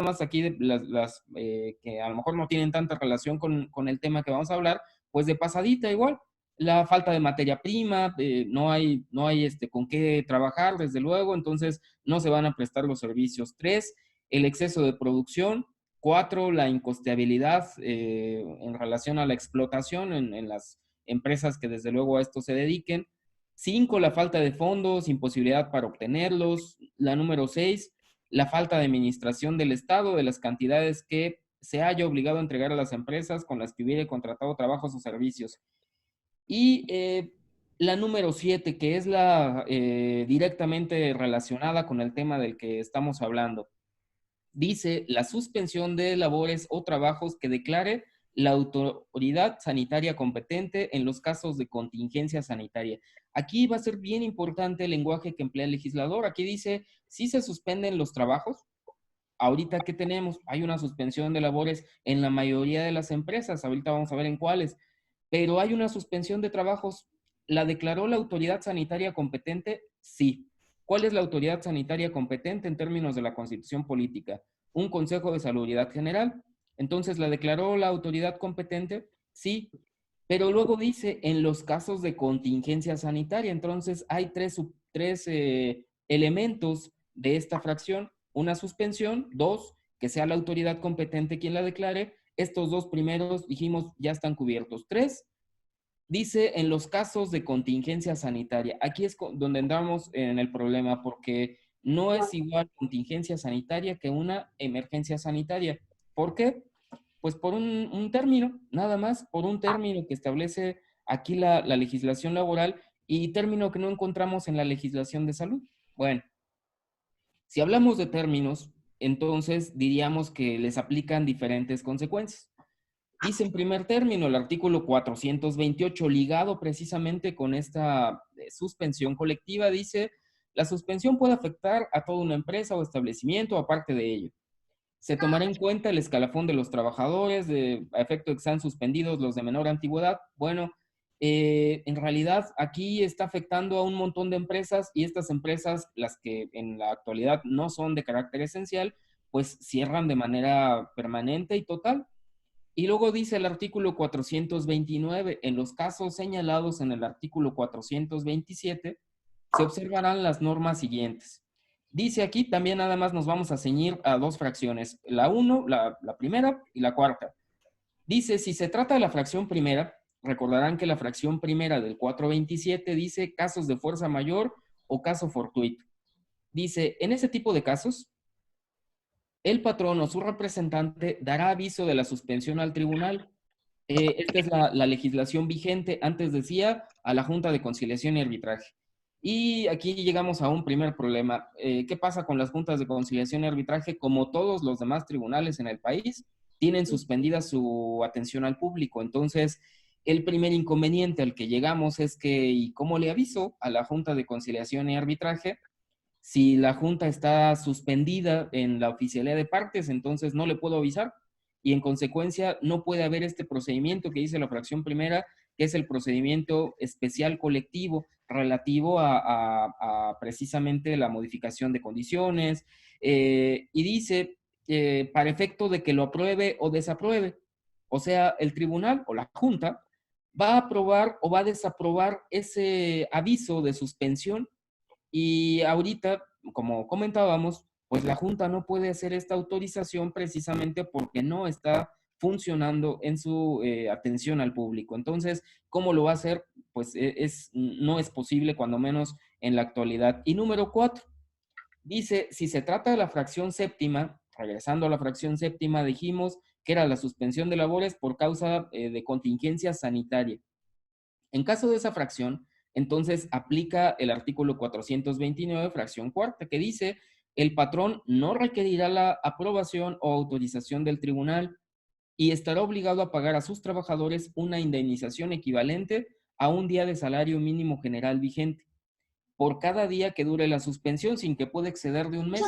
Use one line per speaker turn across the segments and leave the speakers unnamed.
más aquí que a lo mejor no tienen tanta relación con el tema que vamos a hablar, pues de pasadita igual. La falta de materia prima, no hay con qué trabajar, desde luego, entonces no se van a prestar los servicios. 3, el exceso de producción. 4, la incosteabilidad en relación a la explotación en las empresas que desde luego a esto se dediquen. 5, la falta de fondos, imposibilidad para obtenerlos. La número 6, la falta de administración del Estado de las cantidades que se haya obligado a entregar a las empresas con las que hubiera contratado trabajos o servicios. Y la número 7, que es la directamente relacionada con el tema del que estamos hablando, dice la suspensión de labores o trabajos que declare la autoridad sanitaria competente en los casos de contingencia sanitaria. Aquí va a ser bien importante el lenguaje que emplea el legislador. Aquí dice, si se suspenden los trabajos, ahorita ¿qué tenemos? Hay una suspensión de labores en la mayoría de las empresas, ahorita vamos a ver en cuáles, pero hay una suspensión de trabajos. ¿La declaró la autoridad sanitaria competente? Sí. ¿Cuál es la autoridad sanitaria competente en términos de la Constitución política? Un Consejo de Salubridad General. Entonces, ¿la declaró la autoridad competente? Sí. Pero luego dice, en los casos de contingencia sanitaria, entonces hay tres elementos de esta fracción. Una suspensión, 2, que sea la autoridad competente quien la declare. Estos 2 primeros, dijimos, ya están cubiertos. 3, dice en los casos de contingencia sanitaria. Aquí es donde entramos en el problema, porque no es igual contingencia sanitaria que una emergencia sanitaria. ¿Por qué? Pues por un término, nada más, por un término que establece aquí la legislación laboral y término que no encontramos en la legislación de salud. Bueno, si hablamos de términos, entonces diríamos que les aplican diferentes consecuencias. Dice en primer término el artículo 428, ligado precisamente con esta suspensión colectiva, dice, la suspensión puede afectar a toda una empresa o establecimiento aparte de ello. Se tomará en cuenta el escalafón de los trabajadores, a efecto de que sean suspendidos los de menor antigüedad. Bueno, en realidad aquí está afectando a un montón de empresas y estas empresas, las que en la actualidad no son de carácter esencial, pues cierran de manera permanente y total. Y luego dice el artículo 429, en los casos señalados en el artículo 427, se observarán las normas siguientes. Dice aquí, también nada más nos vamos a ceñir a 2 fracciones, la 1, la primera y la cuarta. Dice, si se trata de la fracción primera, recordarán que la fracción primera del 427 dice casos de fuerza mayor o caso fortuito. Dice, en ese tipo de casos, el patrón o su representante dará aviso de la suspensión al tribunal. Esta es la legislación vigente. Antes decía a la Junta de Conciliación y Arbitraje. Y aquí llegamos a un primer problema. ¿Qué pasa con las juntas de conciliación y arbitraje? Como todos los demás tribunales en el país, tienen suspendida su atención al público. Entonces, el primer inconveniente al que llegamos es que, ¿y cómo le aviso a la Junta de Conciliación y Arbitraje? Si la junta está suspendida en la oficialidad de partes, entonces no le puedo avisar y en consecuencia no puede haber este procedimiento que dice la fracción primera, que es el procedimiento especial colectivo relativo a precisamente la modificación de condiciones y dice para efecto de que lo apruebe o desapruebe. O sea, el tribunal o la junta va a aprobar o va a desaprobar ese aviso de suspensión y ahorita, como comentábamos, pues la Junta no puede hacer esta autorización precisamente porque no está funcionando en su atención al público. Entonces, ¿cómo lo va a hacer? Pues no es posible, cuando menos en la actualidad. Y número 4, dice, si se trata de la fracción séptima, regresando a la fracción séptima, dijimos que era la suspensión de labores por causa de contingencia sanitaria. En caso de esa fracción, entonces aplica el artículo 429, fracción cuarta, que dice, el patrón no requerirá la aprobación o autorización del tribunal y estará obligado a pagar a sus trabajadores una indemnización equivalente a un día de salario mínimo general vigente por cada día que dure la suspensión, sin que pueda exceder de un mes.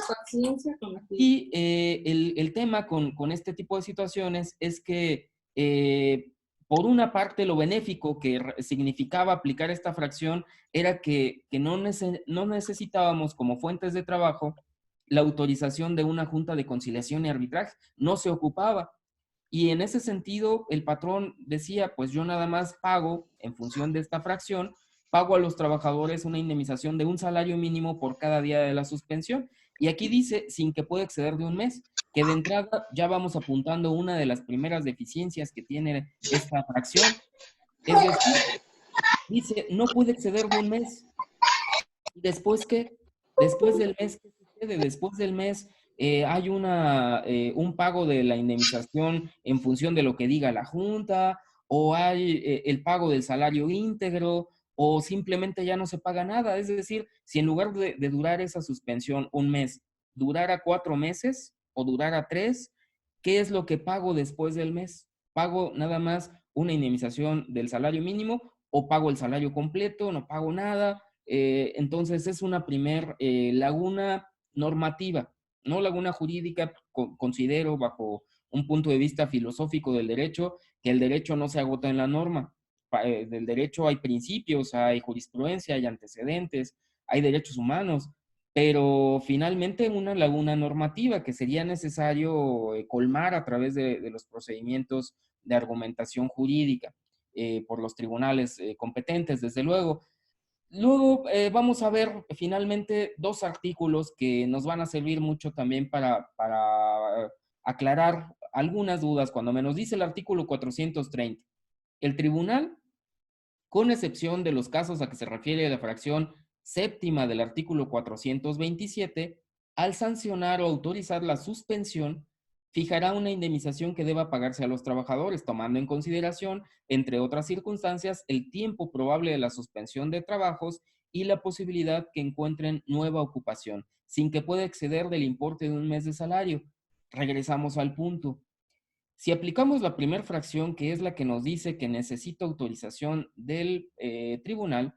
Y el tema con este tipo de situaciones es que, por una parte, lo benéfico que significaba aplicar esta fracción era que no necesitábamos como fuentes de trabajo la autorización de una junta de conciliación y arbitraje, no se ocupaba. Y en ese sentido, el patrón decía, pues yo nada más pago, en función de esta fracción, pago a los trabajadores una indemnización de un salario mínimo por cada día de la suspensión. Y aquí dice, sin que pueda exceder de un mes, que de entrada ya vamos apuntando una de las primeras deficiencias que tiene esta fracción. Es decir, dice, no puede exceder de un mes. ¿Después qué? Después del mes, ¿qué sucede? Después del mes hay un pago de la indemnización en función de lo que diga la Junta, o hay el pago del salario íntegro, o simplemente ya no se paga nada. Es decir, si en lugar de durar esa suspensión un mes, durara 4 meses o durara 3, ¿qué es lo que pago después del mes? ¿Pago nada más una indemnización del salario mínimo o pago el salario completo? No pago nada. Entonces es una primer laguna normativa, no laguna jurídica. Considero bajo un punto de vista filosófico del derecho que el derecho no se agota en la norma. Del derecho hay principios, hay jurisprudencia, hay antecedentes, hay derechos humanos, pero finalmente una laguna normativa que sería necesario colmar a través de los procedimientos de argumentación jurídica por los tribunales competentes, desde luego. Luego vamos a ver finalmente dos artículos que nos van a servir mucho también para aclarar algunas dudas, cuando menos dice el artículo 430. El tribunal, con excepción de los casos a que se refiere la fracción séptima del artículo 427, al sancionar o autorizar la suspensión, fijará una indemnización que deba pagarse a los trabajadores, tomando en consideración, entre otras circunstancias, el tiempo probable de la suspensión de trabajos y la posibilidad que encuentren nueva ocupación, sin que pueda exceder del importe de un mes de salario. Regresamos al punto. Si aplicamos la primera fracción, que es la que nos dice que necesita autorización del tribunal,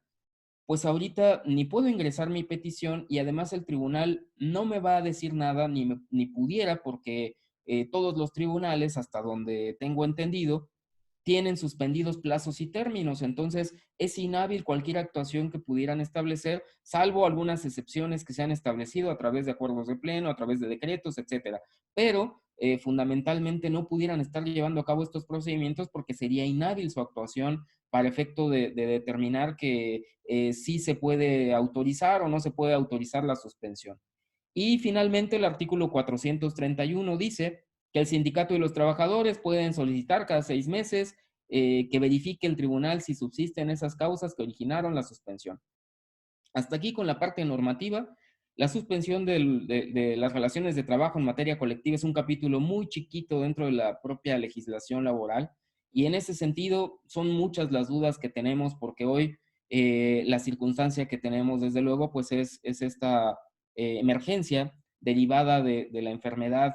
pues ahorita ni puedo ingresar mi petición y además el tribunal no me va a decir nada, ni pudiera, porque todos los tribunales, hasta donde tengo entendido, tienen suspendidos plazos y términos. Entonces es inhábil cualquier actuación que pudieran establecer, salvo algunas excepciones que se han establecido a través de acuerdos de pleno, a través de decretos, etcétera. Pero fundamentalmente no pudieran estar llevando a cabo estos procedimientos porque sería inhábil su actuación para efecto de determinar que sí se puede autorizar o no se puede autorizar la suspensión. Y finalmente el artículo 431 dice que el sindicato y los trabajadores pueden solicitar cada 6 meses que verifique el tribunal si subsisten esas causas que originaron la suspensión. Hasta aquí con la parte normativa. La suspensión de las relaciones de trabajo en materia colectiva es un capítulo muy chiquito dentro de la propia legislación laboral, y en ese sentido son muchas las dudas que tenemos, porque hoy la circunstancia que tenemos desde luego pues es esta emergencia derivada de la enfermedad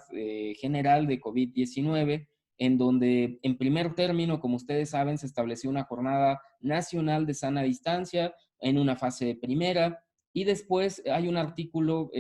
general de COVID-19, en donde en primer término, como ustedes saben, se estableció una jornada nacional de sana distancia en una fase primera, y después hay un artículo,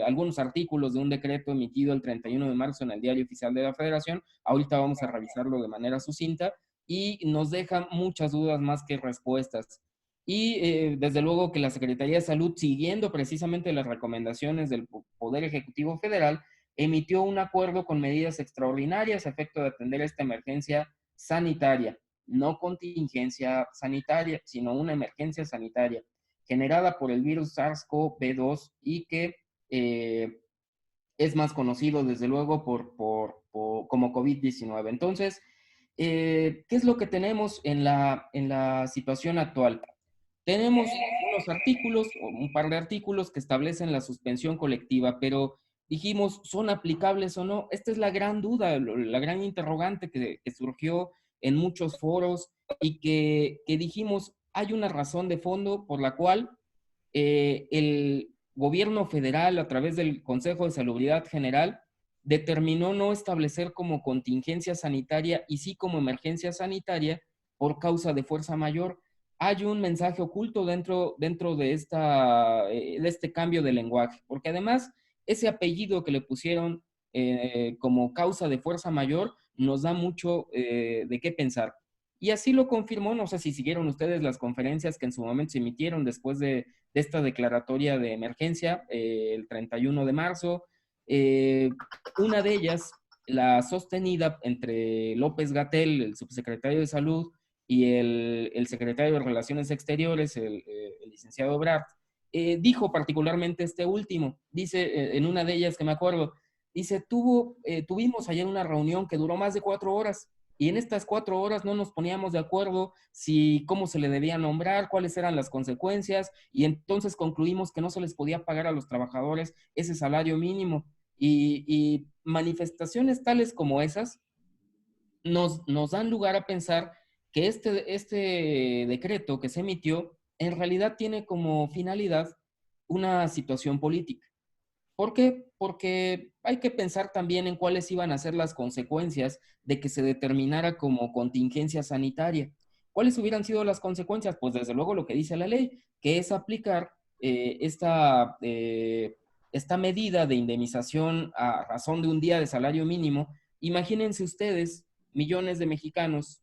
algunos artículos de un decreto emitido el 31 de marzo en el Diario Oficial de la Federación. Ahorita vamos a revisarlo de manera sucinta y nos deja muchas dudas más que respuestas. Y desde luego que la Secretaría de Salud, siguiendo precisamente las recomendaciones del Poder Ejecutivo Federal, emitió un acuerdo con medidas extraordinarias a efecto de atender esta emergencia sanitaria, no contingencia sanitaria, sino una emergencia sanitaria generada por el virus SARS-CoV-2 y que es más conocido desde luego como COVID-19. Entonces, ¿qué es lo que tenemos en la situación actual? Tenemos unos artículos, un par de artículos que establecen la suspensión colectiva, pero dijimos, ¿son aplicables o no? Esta es la gran duda, la gran interrogante que surgió en muchos foros y que dijimos, hay una razón de fondo por la cual el gobierno federal, a través del Consejo de Salubridad General, determinó no establecer como contingencia sanitaria y sí como emergencia sanitaria por causa de fuerza mayor. Hay un mensaje oculto dentro de este cambio de lenguaje, porque además ese apellido que le pusieron como causa de fuerza mayor nos da mucho de qué pensar. Y así lo confirmó, no sé si siguieron ustedes las conferencias que en su momento se emitieron después de esta declaratoria de emergencia, el 31 de marzo. Eh, una de ellas, la sostenida entre López Gatell, el subsecretario de Salud, y el secretario de Relaciones Exteriores, el licenciado Ebrard, dijo particularmente este último, dice en una de ellas que me acuerdo, dice, tuvimos ayer una reunión que duró más de 4 horas, y en estas 4 horas no nos poníamos de acuerdo si cómo se le debía nombrar, cuáles eran las consecuencias, y entonces concluimos que no se les podía pagar a los trabajadores ese salario mínimo. Y manifestaciones tales como esas nos dan lugar a pensar que este decreto que se emitió en realidad tiene como finalidad una situación política. ¿Por qué? Porque hay que pensar también en cuáles iban a ser las consecuencias de que se determinara como contingencia sanitaria. ¿Cuáles hubieran sido las consecuencias? Pues desde luego lo que dice la ley, que es aplicar esta medida de indemnización a razón de un día de salario mínimo. Imagínense ustedes, millones de mexicanos,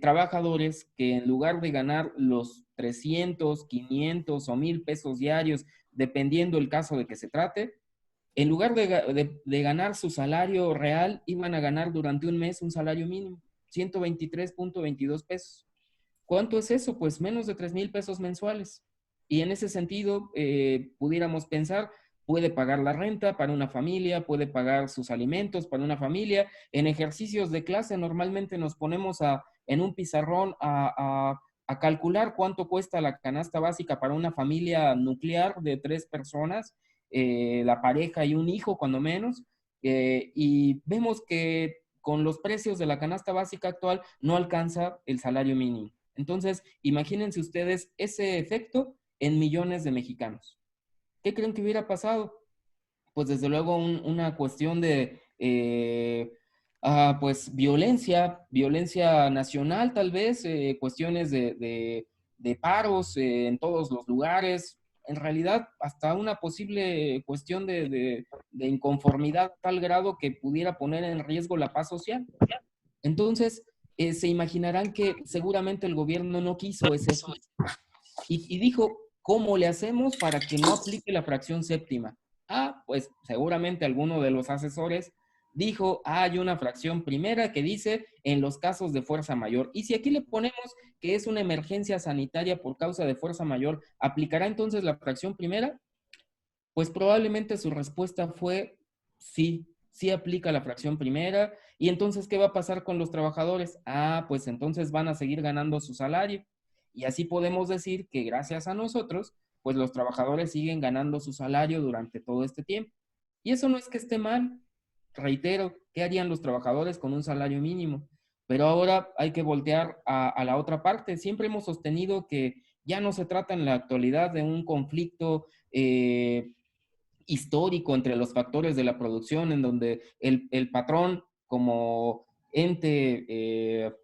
trabajadores que en lugar de ganar los 300, 500 o 1000 pesos diarios, dependiendo el caso de que se trate, en lugar de ganar su salario real, iban a ganar durante un mes un salario mínimo, 123.22 pesos. ¿Cuánto es eso? Pues menos de 3,000 pesos mensuales. Y en ese sentido, pudiéramos pensar, puede pagar la renta para una familia, puede pagar sus alimentos para una familia. En ejercicios de clase normalmente nos ponemos en un pizarrón a calcular cuánto cuesta la canasta básica para una familia nuclear de 3 personas, la pareja y un hijo, cuando menos, y vemos que con los precios de la canasta básica actual no alcanza el salario mínimo. Entonces, imagínense ustedes ese efecto en millones de mexicanos. ¿Qué creen que hubiera pasado? Pues desde luego una cuestión de pues violencia nacional tal vez, cuestiones de paros en todos los lugares, en realidad hasta una posible cuestión de inconformidad a tal grado que pudiera poner en riesgo la paz social. Entonces, se imaginarán que seguramente el gobierno no quiso ese efecto y dijo, ¿cómo le hacemos para que no aplique la fracción séptima? Pues seguramente alguno de los asesores dijo, hay una fracción primera que dice en los casos de fuerza mayor. Y si aquí le ponemos que es una emergencia sanitaria por causa de fuerza mayor, ¿aplicará entonces la fracción primera? Pues probablemente su respuesta fue sí, sí aplica la fracción primera. ¿Y entonces qué va a pasar con los trabajadores? Pues entonces van a seguir ganando su salario. Y así podemos decir que gracias a nosotros, pues los trabajadores siguen ganando su salario durante todo este tiempo. Y eso no es que esté mal. Reitero, ¿qué harían los trabajadores con un salario mínimo? Pero ahora hay que voltear a la otra parte. Siempre hemos sostenido que ya no se trata en la actualidad de un conflicto histórico entre los factores de la producción, en donde el patrón como ente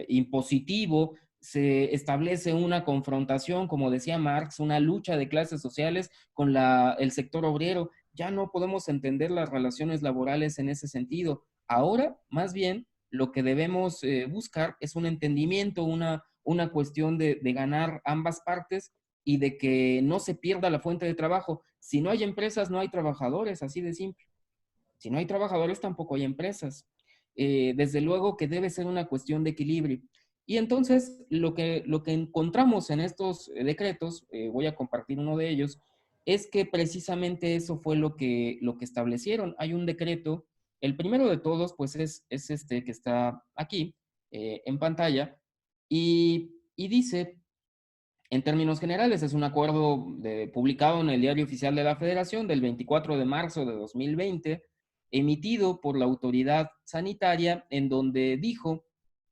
impositivo se establece una confrontación, como decía Marx, una lucha de clases sociales con el sector obrero. Ya no podemos entender las relaciones laborales en ese sentido. Ahora, más bien, lo que debemos buscar es un entendimiento, una cuestión de ganar ambas partes y de que no se pierda la fuente de trabajo. Si no hay empresas, no hay trabajadores, así de simple. Si no hay trabajadores, tampoco hay empresas. Desde luego que debe ser una cuestión de equilibrio. Y entonces lo que encontramos en estos decretos, voy a compartir uno de ellos, es que precisamente eso fue lo que establecieron. Hay un decreto, el primero de todos, pues es este que está aquí en pantalla, y dice en términos generales, es un acuerdo publicado en el Diario Oficial de la Federación del 24 de marzo de 2020, emitido por la autoridad sanitaria, en donde dijo,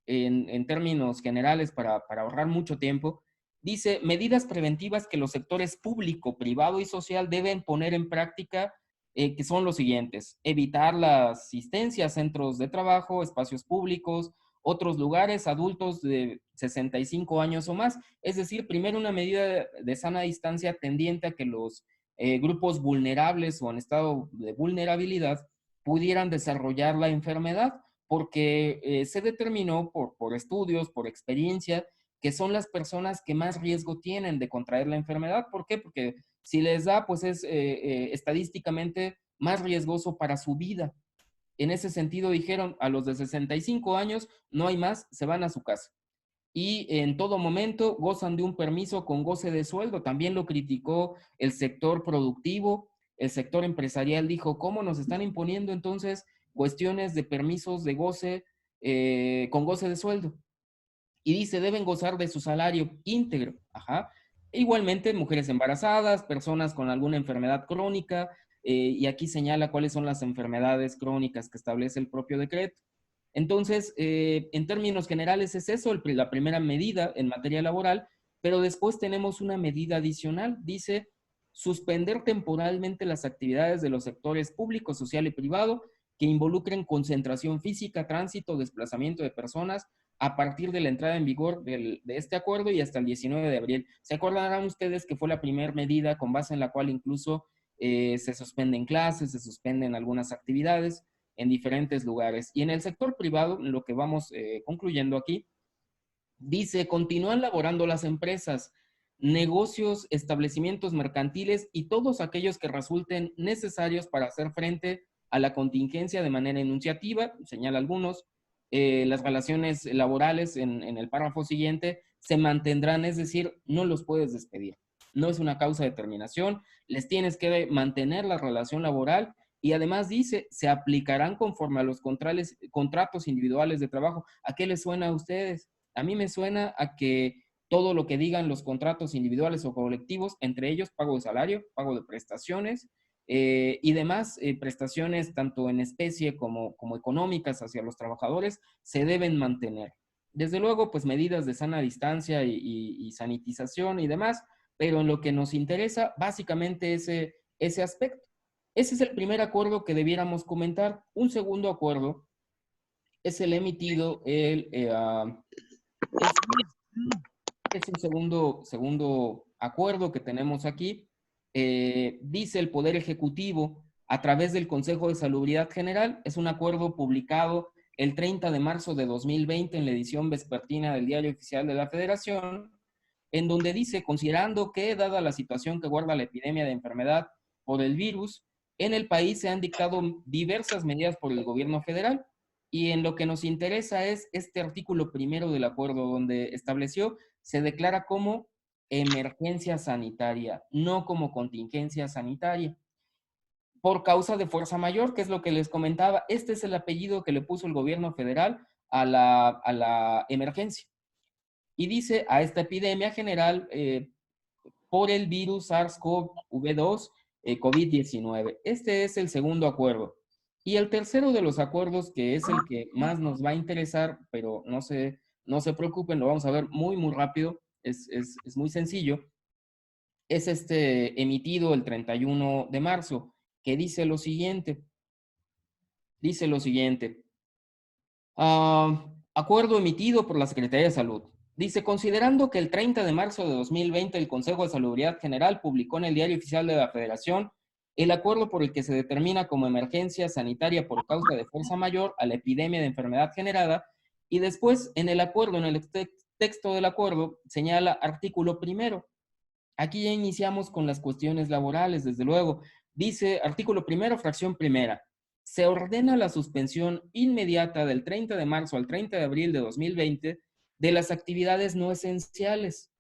en términos generales, para ahorrar mucho tiempo, dice medidas preventivas que los sectores público, privado y social deben poner en práctica, que son los siguientes: evitar la asistencia a centros de trabajo, espacios públicos, otros lugares, adultos de 65 años o más. Es decir, primero una medida de sana distancia tendiente a que los grupos vulnerables o en estado de vulnerabilidad pudieran desarrollar la enfermedad. porque se determinó por estudios, por experiencia, que son las personas que más riesgo tienen de contraer la enfermedad. ¿Por qué? Porque si les da, pues es estadísticamente más riesgoso para su vida. En ese sentido dijeron, a los de 65 años no hay más, se van a su casa. Y en todo momento gozan de un permiso con goce de sueldo. También lo criticó el sector productivo, el sector empresarial dijo, ¿cómo nos están imponiendo entonces cuestiones de permisos de goce con goce de sueldo? Y dice, deben gozar de su salario íntegro. Ajá. Igualmente, mujeres embarazadas, personas con alguna enfermedad crónica, y aquí señala cuáles son las enfermedades crónicas que establece el propio decreto. Entonces, en términos generales es eso, la primera medida en materia laboral, pero después tenemos una medida adicional. Dice, suspender temporalmente las actividades de los sectores público, social y privado que involucren concentración física, tránsito, desplazamiento de personas a partir de la entrada en vigor de este acuerdo y hasta el 19 de abril. ¿Se acordarán ustedes que fue la primera medida con base en la cual incluso se suspenden clases, se suspenden algunas actividades en diferentes lugares? Y en el sector privado, lo que vamos concluyendo aquí, dice, continúan laborando las empresas, negocios, establecimientos mercantiles y todos aquellos que resulten necesarios para hacer frente a la contingencia de manera enunciativa, señala algunos. Las relaciones laborales en el párrafo siguiente se mantendrán, es decir, no los puedes despedir. No es una causa de terminación, les tienes que mantener la relación laboral y además dice, se aplicarán conforme a los contratos individuales de trabajo. ¿A qué les suena a ustedes? A mí me suena a que todo lo que digan los contratos individuales o colectivos, entre ellos pago de salario, pago de prestaciones y demás prestaciones tanto en especie como económicas hacia los trabajadores, se deben mantener. Desde luego, pues medidas de sana distancia y sanitización y demás, pero en lo que nos interesa, básicamente ese aspecto. Ese es el primer acuerdo que debiéramos comentar. Un segundo acuerdo es el emitido es un segundo acuerdo que tenemos aquí. Dice el Poder Ejecutivo a través del Consejo de Salubridad General. Es un acuerdo publicado el 30 de marzo de 2020 en la edición vespertina del Diario Oficial de la Federación, en donde dice, considerando que, dada la situación que guarda la epidemia de enfermedad por el virus, en el país se han dictado diversas medidas por el gobierno federal, y en lo que nos interesa es este artículo primero del acuerdo, donde estableció, se declara como emergencia sanitaria, no como contingencia sanitaria, por causa de fuerza mayor, que es lo que les comentaba. Este es el apellido que le puso el gobierno federal a la emergencia. Y dice, a esta epidemia general por el virus SARS-CoV-2, COVID-19. Este es el segundo acuerdo. Y el tercero de los acuerdos, que es el que más nos va a interesar, pero no se preocupen, lo vamos a ver muy, muy rápido, es muy sencillo, es este emitido el 31 de marzo, que dice lo siguiente, acuerdo emitido por la Secretaría de Salud. Dice, considerando que el 30 de marzo de 2020 el Consejo de Salubridad General publicó en el Diario Oficial de la Federación el acuerdo por el que se determina como emergencia sanitaria por causa de fuerza mayor a la epidemia de enfermedad generada, y después en el acuerdo, en el texto del acuerdo, señala artículo primero. Aquí ya iniciamos con las cuestiones laborales, desde luego. Dice artículo primero, fracción primera. Se ordena la suspensión inmediata del 30 de marzo al 30 de abril de 2020 de las actividades no esenciales.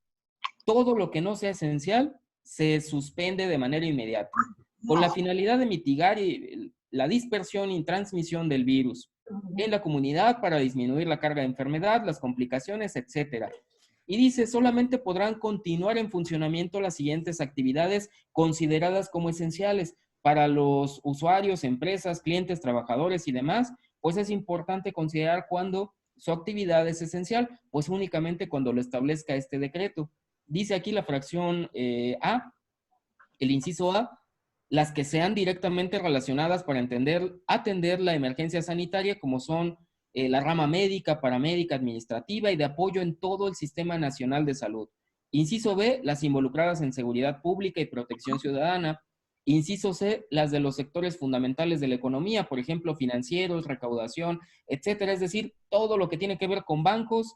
Todo lo que no sea esencial se suspende de manera inmediata, con la finalidad de mitigar la dispersión y transmisión del virus en la comunidad para disminuir la carga de enfermedad, las complicaciones, etcétera. Y dice, solamente podrán continuar en funcionamiento las siguientes actividades consideradas como esenciales para los usuarios, empresas, clientes, trabajadores y demás, pues es importante considerar cuándo su actividad es esencial, pues únicamente cuando lo establezca este decreto. Dice aquí la fracción A, el inciso A, las que sean directamente relacionadas para atender la emergencia sanitaria, como son la rama médica, paramédica, administrativa y de apoyo en todo el Sistema Nacional de Salud. Inciso B, las involucradas en seguridad pública y protección ciudadana. Inciso C, las de los sectores fundamentales de la economía, por ejemplo, financieros, recaudación, etcétera. Es decir, todo lo que tiene que ver con bancos,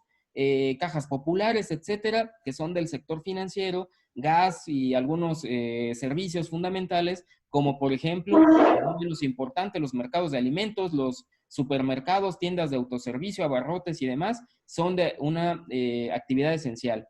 cajas populares, etcétera, que son del sector financiero, gas y algunos servicios fundamentales, como por ejemplo, no menos importante, los mercados de alimentos, los supermercados, tiendas de autoservicio, abarrotes y demás, son de una actividad esencial.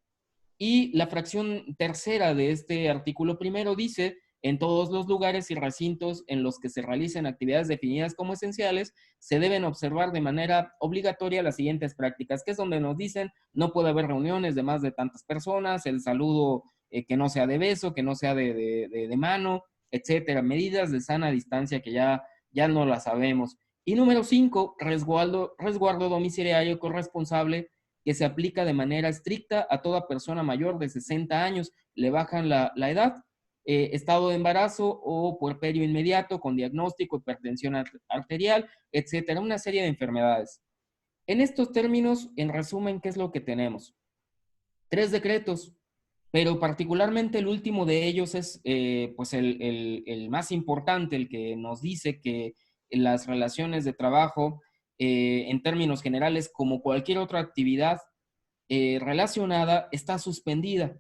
Y la fracción tercera de este artículo primero dice, en todos los lugares y recintos en los que se realicen actividades definidas como esenciales, se deben observar de manera obligatoria las siguientes prácticas, que es donde nos dicen, no puede haber reuniones de más de tantas personas, el saludo que no sea de beso, que no sea de mano, etcétera. Medidas de sana distancia que ya no las sabemos. Y número 5, resguardo domiciliario corresponsable que se aplica de manera estricta a toda persona mayor de 60 años. Le bajan la edad, estado de embarazo o puerperio inmediato con diagnóstico, hipertensión arterial, etcétera, una serie de enfermedades. En estos términos, en resumen, ¿qué es lo que tenemos? 3 decretos, pero particularmente el último de ellos es pues el más importante, el que nos dice que las relaciones de trabajo, en términos generales, como cualquier otra actividad relacionada, está suspendida.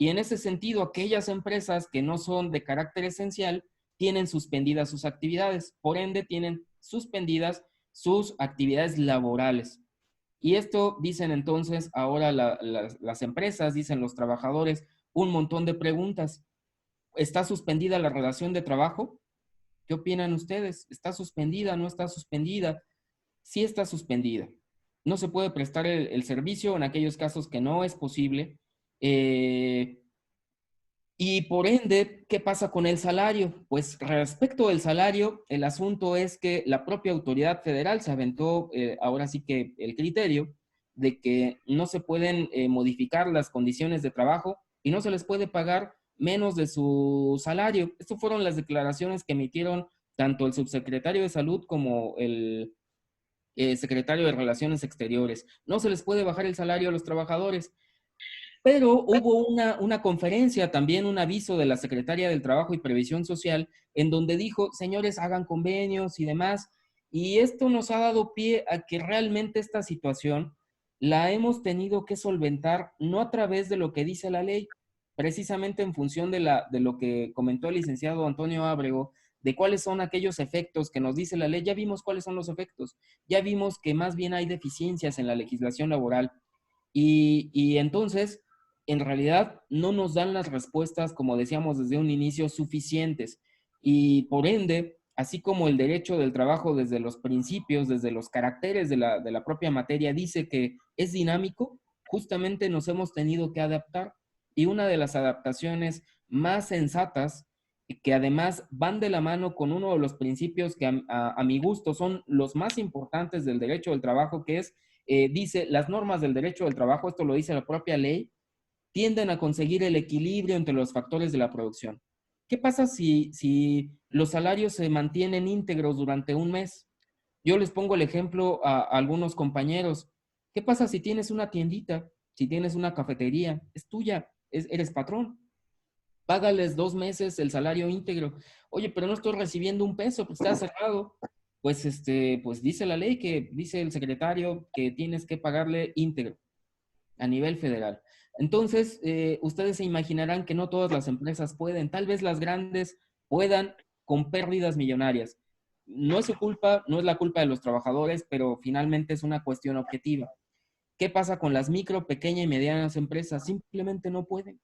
Y en ese sentido, aquellas empresas que no son de carácter esencial tienen suspendidas sus actividades, por ende tienen suspendidas sus actividades laborales. Y esto dicen entonces ahora las empresas, dicen los trabajadores, un montón de preguntas. ¿Está suspendida la relación de trabajo? ¿Qué opinan ustedes? ¿Está suspendida? ¿No está suspendida? Sí está suspendida. No se puede prestar el servicio en aquellos casos que no es posible. Y por ende, ¿qué pasa con el salario? Pues respecto del salario, el asunto es que la propia autoridad federal se aventó ahora sí que el criterio de que no se pueden modificar las condiciones de trabajo y no se les puede pagar menos de su salario. Estas fueron las declaraciones que emitieron tanto el subsecretario de Salud como el secretario de Relaciones Exteriores. No se les puede bajar el salario a los trabajadores. Pero hubo una conferencia, también un aviso de la Secretaria del Trabajo y Previsión Social, en donde dijo, señores, hagan convenios y demás. Y esto nos ha dado pie a que realmente esta situación la hemos tenido que solventar no a través de lo que dice la ley, precisamente en función de lo que comentó el licenciado Antonio Ábrego, de cuáles son aquellos efectos que nos dice la ley. Ya vimos cuáles son los efectos, ya vimos que más bien hay deficiencias en la legislación laboral. Y entonces, en realidad, no nos dan las respuestas, como decíamos desde un inicio, suficientes. Y por ende, así como el derecho del trabajo desde los principios, desde los caracteres de la propia materia, dice que es dinámico, justamente nos hemos tenido que adaptar. Y una de las adaptaciones más sensatas, que además van de la mano con uno de los principios que a mi gusto son los más importantes del derecho del trabajo, que es dice, las normas del derecho del trabajo, esto lo dice la propia ley, tienden a conseguir el equilibrio entre los factores de la producción. ¿Qué pasa si los salarios se mantienen íntegros durante un mes? Yo les pongo el ejemplo a algunos compañeros. ¿Qué pasa si tienes una tiendita, si tienes una cafetería? Es tuya, eres patrón. Págales 2 meses el salario íntegro. Oye, pero no estoy recibiendo un peso, pues está cerrado. Pues, pues dice la ley que, dice el secretario, que tienes que pagarle íntegro a nivel federal. Entonces, ustedes se imaginarán que no todas las empresas pueden, tal vez las grandes puedan con pérdidas millonarias. No es su culpa, no es la culpa de los trabajadores, pero finalmente es una cuestión objetiva. ¿Qué pasa con las micro, pequeñas y medianas empresas? Simplemente no pueden.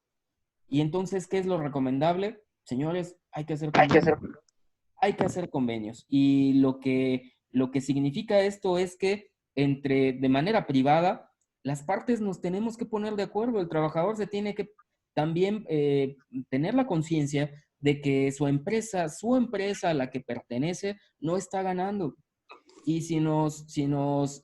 Y entonces, ¿qué es lo recomendable? Señores, hay que hacer convenios. Hay que hacer convenios. Y lo que significa esto es que de manera privada, las partes nos tenemos que poner de acuerdo. El trabajador se tiene que también tener la conciencia de que su empresa a la que pertenece, no está ganando. Y si nos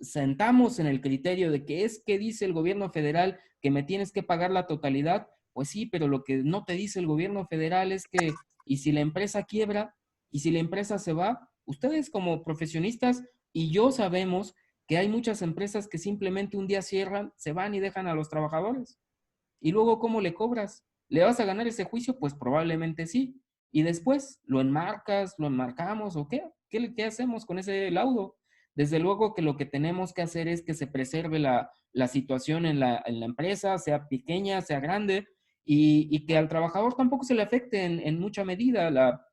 sentamos en el criterio de que es que dice el gobierno federal que me tienes que pagar la totalidad, pues sí, pero lo que no te dice el gobierno federal es que, y si la empresa quiebra, y si la empresa se va, ustedes como profesionistas y yo sabemos que hay muchas empresas que simplemente un día cierran, se van y dejan a los trabajadores. Y luego, ¿cómo le cobras? ¿Le vas a ganar ese juicio? Pues probablemente sí. y después lo enmarcas, lo enmarcamos o qué, qué hacemos con ese laudo. Desde luego que lo que tenemos que hacer es que se preserve la situación en la empresa, sea pequeña, sea grande, y que al trabajador tampoco se le afecte en mucha medida.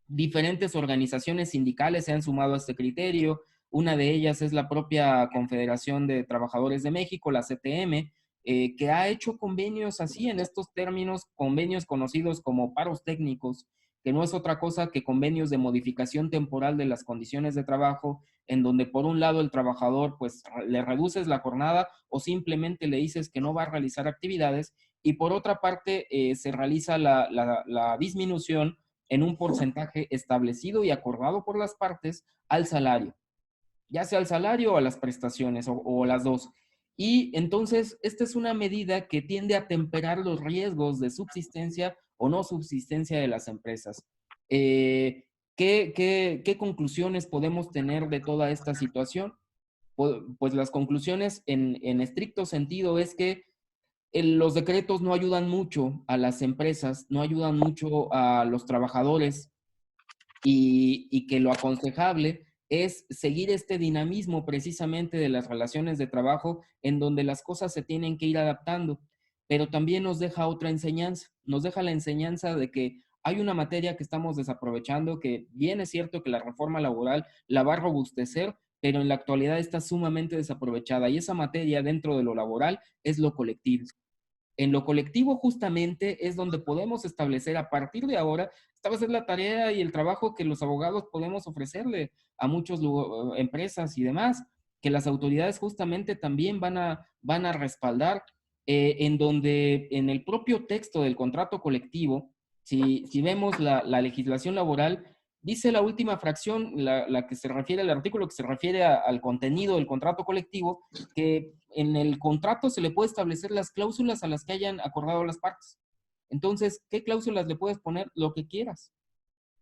Diferentes organizaciones sindicales se han sumado a este criterio. Una de ellas es la propia Confederación de Trabajadores de México, la CTM, que ha hecho convenios así en estos términos, convenios conocidos como paros técnicos, que no es otra cosa que convenios de modificación temporal de las condiciones de trabajo, en donde por un lado el trabajador pues le reduces la jornada o simplemente le dices que no va a realizar actividades, y por otra parte se realiza la disminución en un porcentaje establecido y acordado por las partes al salario, ya sea al salario o a las prestaciones o las dos. Y entonces, esta es una medida que tiende a temperar los riesgos de subsistencia o no subsistencia de las empresas. ¿Qué conclusiones podemos tener de toda esta situación? Pues las conclusiones en estricto sentido es que los decretos no ayudan mucho a las empresas, no ayudan mucho a los trabajadores, y que lo aconsejable es seguir este dinamismo precisamente de las relaciones de trabajo en donde las cosas se tienen que ir adaptando, pero también nos deja otra enseñanza, nos deja la enseñanza de que hay una materia que estamos desaprovechando, que bien es cierto que la reforma laboral la va a robustecer, pero en la actualidad está sumamente desaprovechada y esa materia dentro de lo laboral es lo colectivo. En lo colectivo justamente es donde podemos establecer a partir de ahora, esta va a ser la tarea y el trabajo que los abogados podemos ofrecerle a muchas empresas y demás, que las autoridades justamente también van a respaldar, en donde en el propio texto del contrato colectivo, si vemos la legislación laboral, dice la última fracción, la que se refiere al artículo que se refiere al contenido del contrato colectivo, que en el contrato se le puede establecer las cláusulas a las que hayan acordado las partes. Entonces, ¿qué cláusulas le puedes poner? Lo que quieras,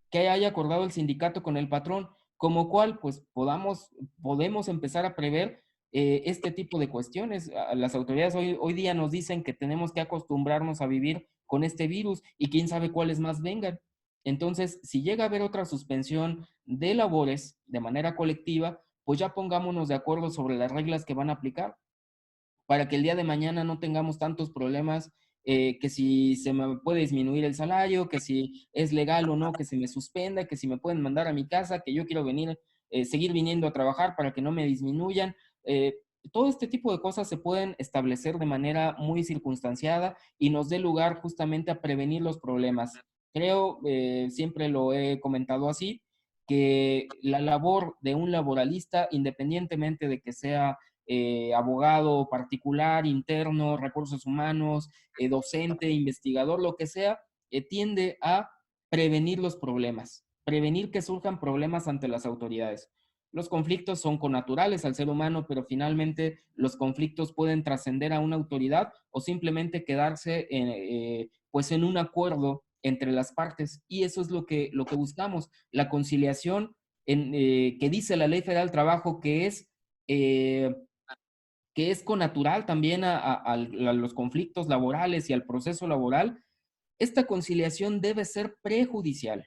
que haya acordado el sindicato con el patrón, como cual, pues podemos empezar a prever este tipo de cuestiones. Las autoridades hoy día nos dicen que tenemos que acostumbrarnos a vivir con este virus y quién sabe cuáles más vengan. Entonces, si llega a haber otra suspensión de labores de manera colectiva, pues ya pongámonos de acuerdo sobre las reglas que van a aplicar para que el día de mañana no tengamos tantos problemas, que si se me puede disminuir el salario, que si es legal o no, que se me suspenda, que si me pueden mandar a mi casa, que yo quiero venir, seguir viniendo a trabajar para que no me disminuyan. Todo este tipo de cosas se pueden establecer de manera muy circunstanciada y nos dé lugar justamente a prevenir los problemas. Creo, siempre lo he comentado así, que la labor de un laboralista, independientemente de que sea abogado particular, interno, recursos humanos, docente, investigador, lo que sea, tiende a prevenir los problemas, prevenir que surjan problemas ante las autoridades. Los conflictos son connaturales al ser humano, pero finalmente los conflictos pueden trascender a una autoridad o simplemente quedarse pues en un acuerdo entre las partes. Y eso es lo que buscamos, la conciliación que dice la Ley Federal del Trabajo, que es connatural también a los conflictos laborales y al proceso laboral. Esta conciliación debe ser prejudicial,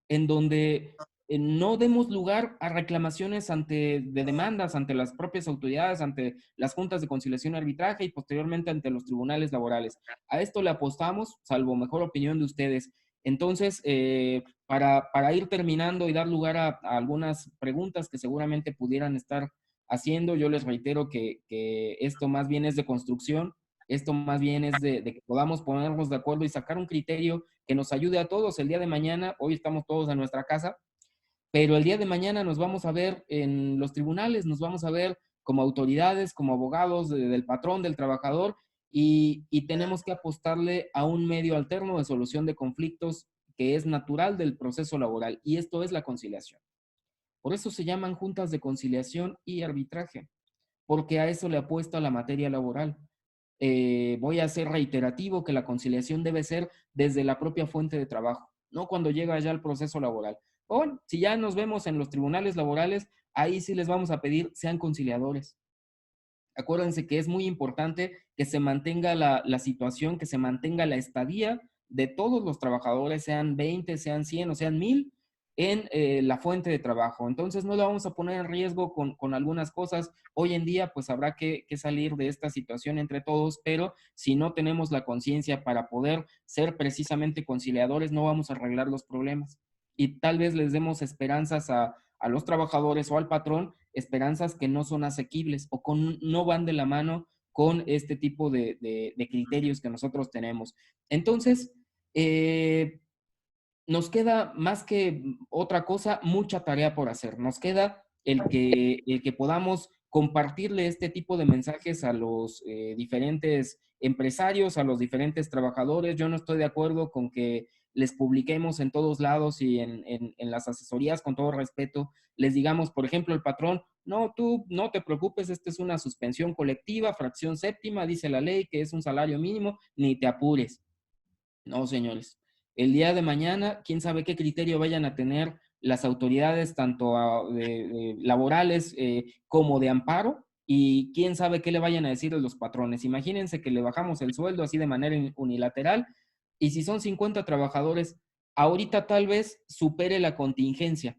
en donde no demos lugar a reclamaciones de demandas ante las propias autoridades, ante las juntas de conciliación y arbitraje y posteriormente ante los tribunales laborales. A esto le apostamos, salvo mejor opinión de ustedes. Entonces, para ir terminando y dar lugar a algunas preguntas que seguramente pudieran estar haciendo, yo les reitero que esto más bien es de construcción, esto más bien es de que podamos ponernos de acuerdo y sacar un criterio que nos ayude a todos el día de mañana. Hoy estamos todos en nuestra casa, pero el día de mañana nos vamos a ver en los tribunales, nos vamos a ver como autoridades, como abogados del patrón, del trabajador, y tenemos que apostarle a un medio alterno de solución de conflictos que es natural del proceso laboral, y esto es la conciliación. Por eso se llaman juntas de conciliación y arbitraje, porque a eso le apuesta la materia laboral. Voy a ser reiterativo que la conciliación debe ser desde la propia fuente de trabajo, no cuando llega ya el proceso laboral. O bueno, si ya nos vemos en los tribunales laborales, ahí sí les vamos a pedir sean conciliadores. Acuérdense que es muy importante que se mantenga la situación, que se mantenga la estadía de todos los trabajadores, sean 20, sean 100 o sean 1000, en la fuente de trabajo. Entonces no la vamos a poner en riesgo con algunas cosas. Hoy en día pues habrá que salir de esta situación entre todos, pero si no tenemos la conciencia para poder ser precisamente conciliadores, no vamos a arreglar los problemas. Y tal vez les demos esperanzas a los trabajadores o al patrón, esperanzas que no son asequibles o no van de la mano con este tipo de criterios que nosotros tenemos. Entonces, nos queda más que otra cosa, mucha tarea por hacer. Nos queda el que podamos compartirle este tipo de mensajes a los diferentes empresarios, a los diferentes trabajadores. Yo no estoy de acuerdo con que les publiquemos en todos lados y en las asesorías, con todo respeto, les digamos, por ejemplo, el patrón, no, tú no te preocupes, esta es una suspensión colectiva, fracción séptima, dice la ley que es un salario mínimo, ni te apures. No, señores. El día de mañana, quién sabe qué criterio vayan a tener las autoridades, tanto laborales como de amparo, y quién sabe qué le vayan a decir a los patrones. Imagínense que le bajamos el sueldo así de manera unilateral, y si son 50 trabajadores, ahorita tal vez supere la contingencia,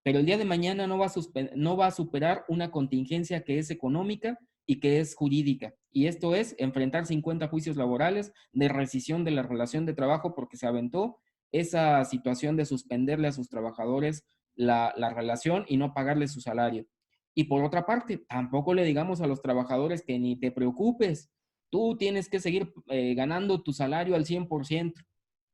pero el día de mañana no va a superar una contingencia que es económica y que es jurídica. Y esto es enfrentar 50 juicios laborales de rescisión de la relación de trabajo porque se aventó esa situación de suspenderle a sus trabajadores la relación y no pagarles su salario. Y por otra parte, tampoco le digamos a los trabajadores que ni te preocupes, tú tienes que seguir ganando tu salario al 100%.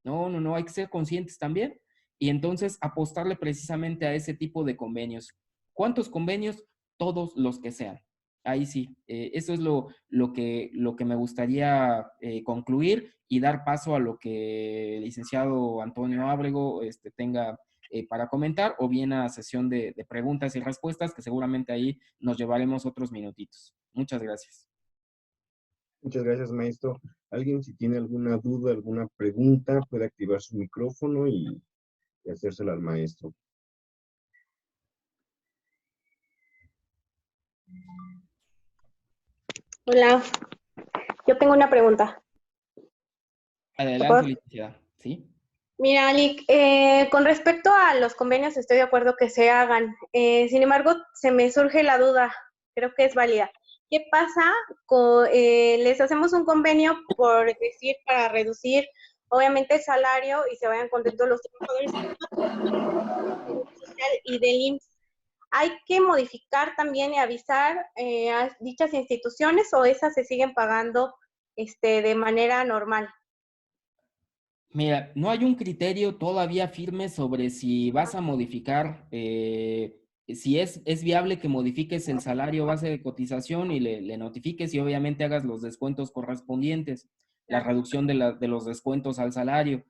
No, no, no, hay que ser conscientes también y entonces apostarle precisamente a ese tipo de convenios. ¿Cuántos convenios? Todos los que sean. Ahí sí, eso es lo que me gustaría concluir y dar paso a lo que el licenciado Antonio Ábrego tenga para comentar o bien a sesión de preguntas y respuestas que seguramente ahí nos llevaremos otros minutitos. Muchas gracias.
Muchas gracias, maestro. Alguien, si tiene alguna duda, alguna pregunta, puede activar su micrófono y hacérsela al maestro.
Hola, yo tengo una pregunta.
Adelante, licenciada. ¿Sí?
Mira, Alic, con respecto a los convenios estoy de acuerdo que se hagan. Sin embargo, se me surge la duda, creo que es válida. ¿Qué pasa les hacemos un convenio por decir para reducir obviamente el salario y se vayan contentos los trabajadores y del IMSS? ¿Hay que modificar también y avisar a dichas instituciones o esas se siguen pagando de manera normal?
Mira, no hay un criterio todavía firme sobre si vas a modificar, si es viable que modifiques el salario base de cotización y le notifiques y obviamente hagas los descuentos correspondientes, la reducción de los descuentos al salario.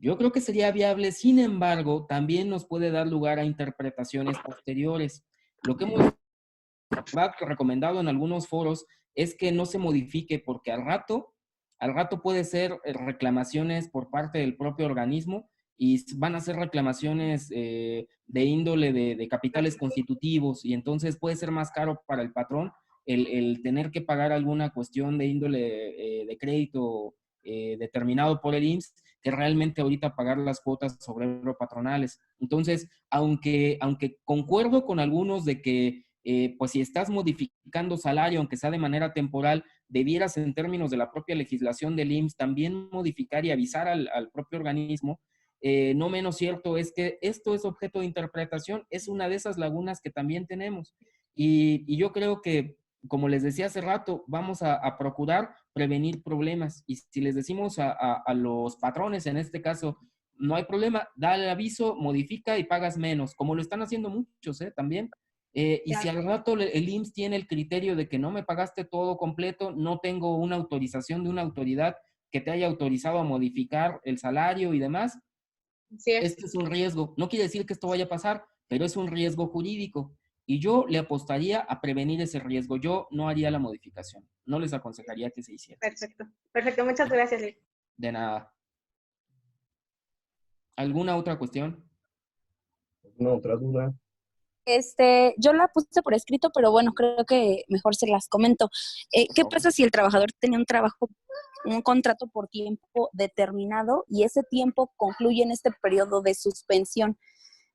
Yo creo que sería viable, sin embargo, también nos puede dar lugar a interpretaciones posteriores. Lo que hemos recomendado en algunos foros es que no se modifique porque al rato puede ser reclamaciones por parte del propio organismo y van a ser reclamaciones de índole de capitales constitutivos y entonces puede ser más caro para el patrón el tener que pagar alguna cuestión de índole de crédito determinado por el IMSS que realmente ahorita pagar las cuotas obrero patronales. Entonces, aunque concuerdo con algunos de que pues si estás modificando salario, aunque sea de manera temporal, debieras en términos de la propia legislación del IMSS también modificar y avisar al propio organismo. No menos cierto es que esto es objeto de interpretación, es una de esas lagunas que también tenemos. Y yo creo que, como les decía hace rato, vamos a procurar prevenir problemas. Y si les decimos a los patrones, en este caso, no hay problema, da el aviso, modifica y pagas menos, como lo están haciendo muchos, también. Y si al rato el IMSS tiene el criterio de que no me pagaste todo completo, no tengo una autorización de una autoridad que te haya autorizado a modificar el salario y demás,
Sí.
este es un riesgo. No quiere decir que esto vaya a pasar, pero es un riesgo jurídico. Y yo le apostaría a prevenir ese riesgo. Yo no haría la modificación. No les aconsejaría que se hiciera.
Perfecto, perfecto. Muchas gracias, Lic.
De nada. ¿Alguna otra cuestión?
¿Alguna otra duda?
Yo la puse por escrito, pero bueno, creo que mejor se las comento. ¿Qué pasa si el trabajador tenía un contrato por tiempo determinado y ese tiempo concluye en este periodo de suspensión?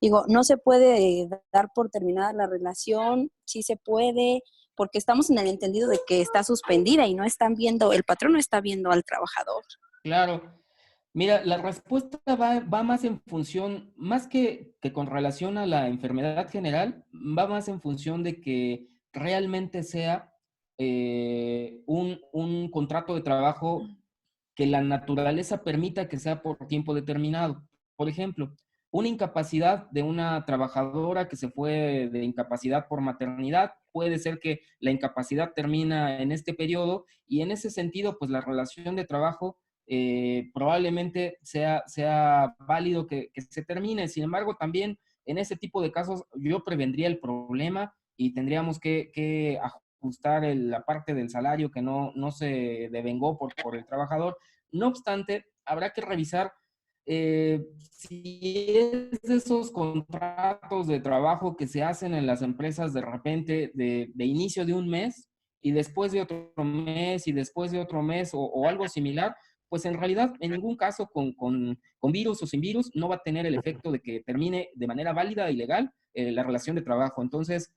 Digo, no se puede dar por terminada la relación, sí se puede, porque estamos en el entendido de que está suspendida y no están viendo, el patrón no está viendo al trabajador.
Claro. Mira, la respuesta va más en función, más que con relación a la enfermedad general, va más en función de que realmente sea un contrato de trabajo que la naturaleza permita que sea por tiempo determinado. Por ejemplo, una incapacidad de una trabajadora que se fue de incapacidad por maternidad, puede ser que la incapacidad termina en este periodo y en ese sentido, pues la relación de trabajo probablemente sea válido que se termine. Sin embargo, también en ese tipo de casos yo prevendría el problema y tendríamos que ajustar la parte del salario que no se devengó por el trabajador. No obstante, habrá que revisar si es de esos contratos de trabajo que se hacen en las empresas de repente de inicio de un mes y después de otro mes y después de otro mes o algo similar, pues en realidad en ningún caso con virus o sin virus no va a tener el efecto de que termine de manera válida y legal la relación de trabajo. Entonces,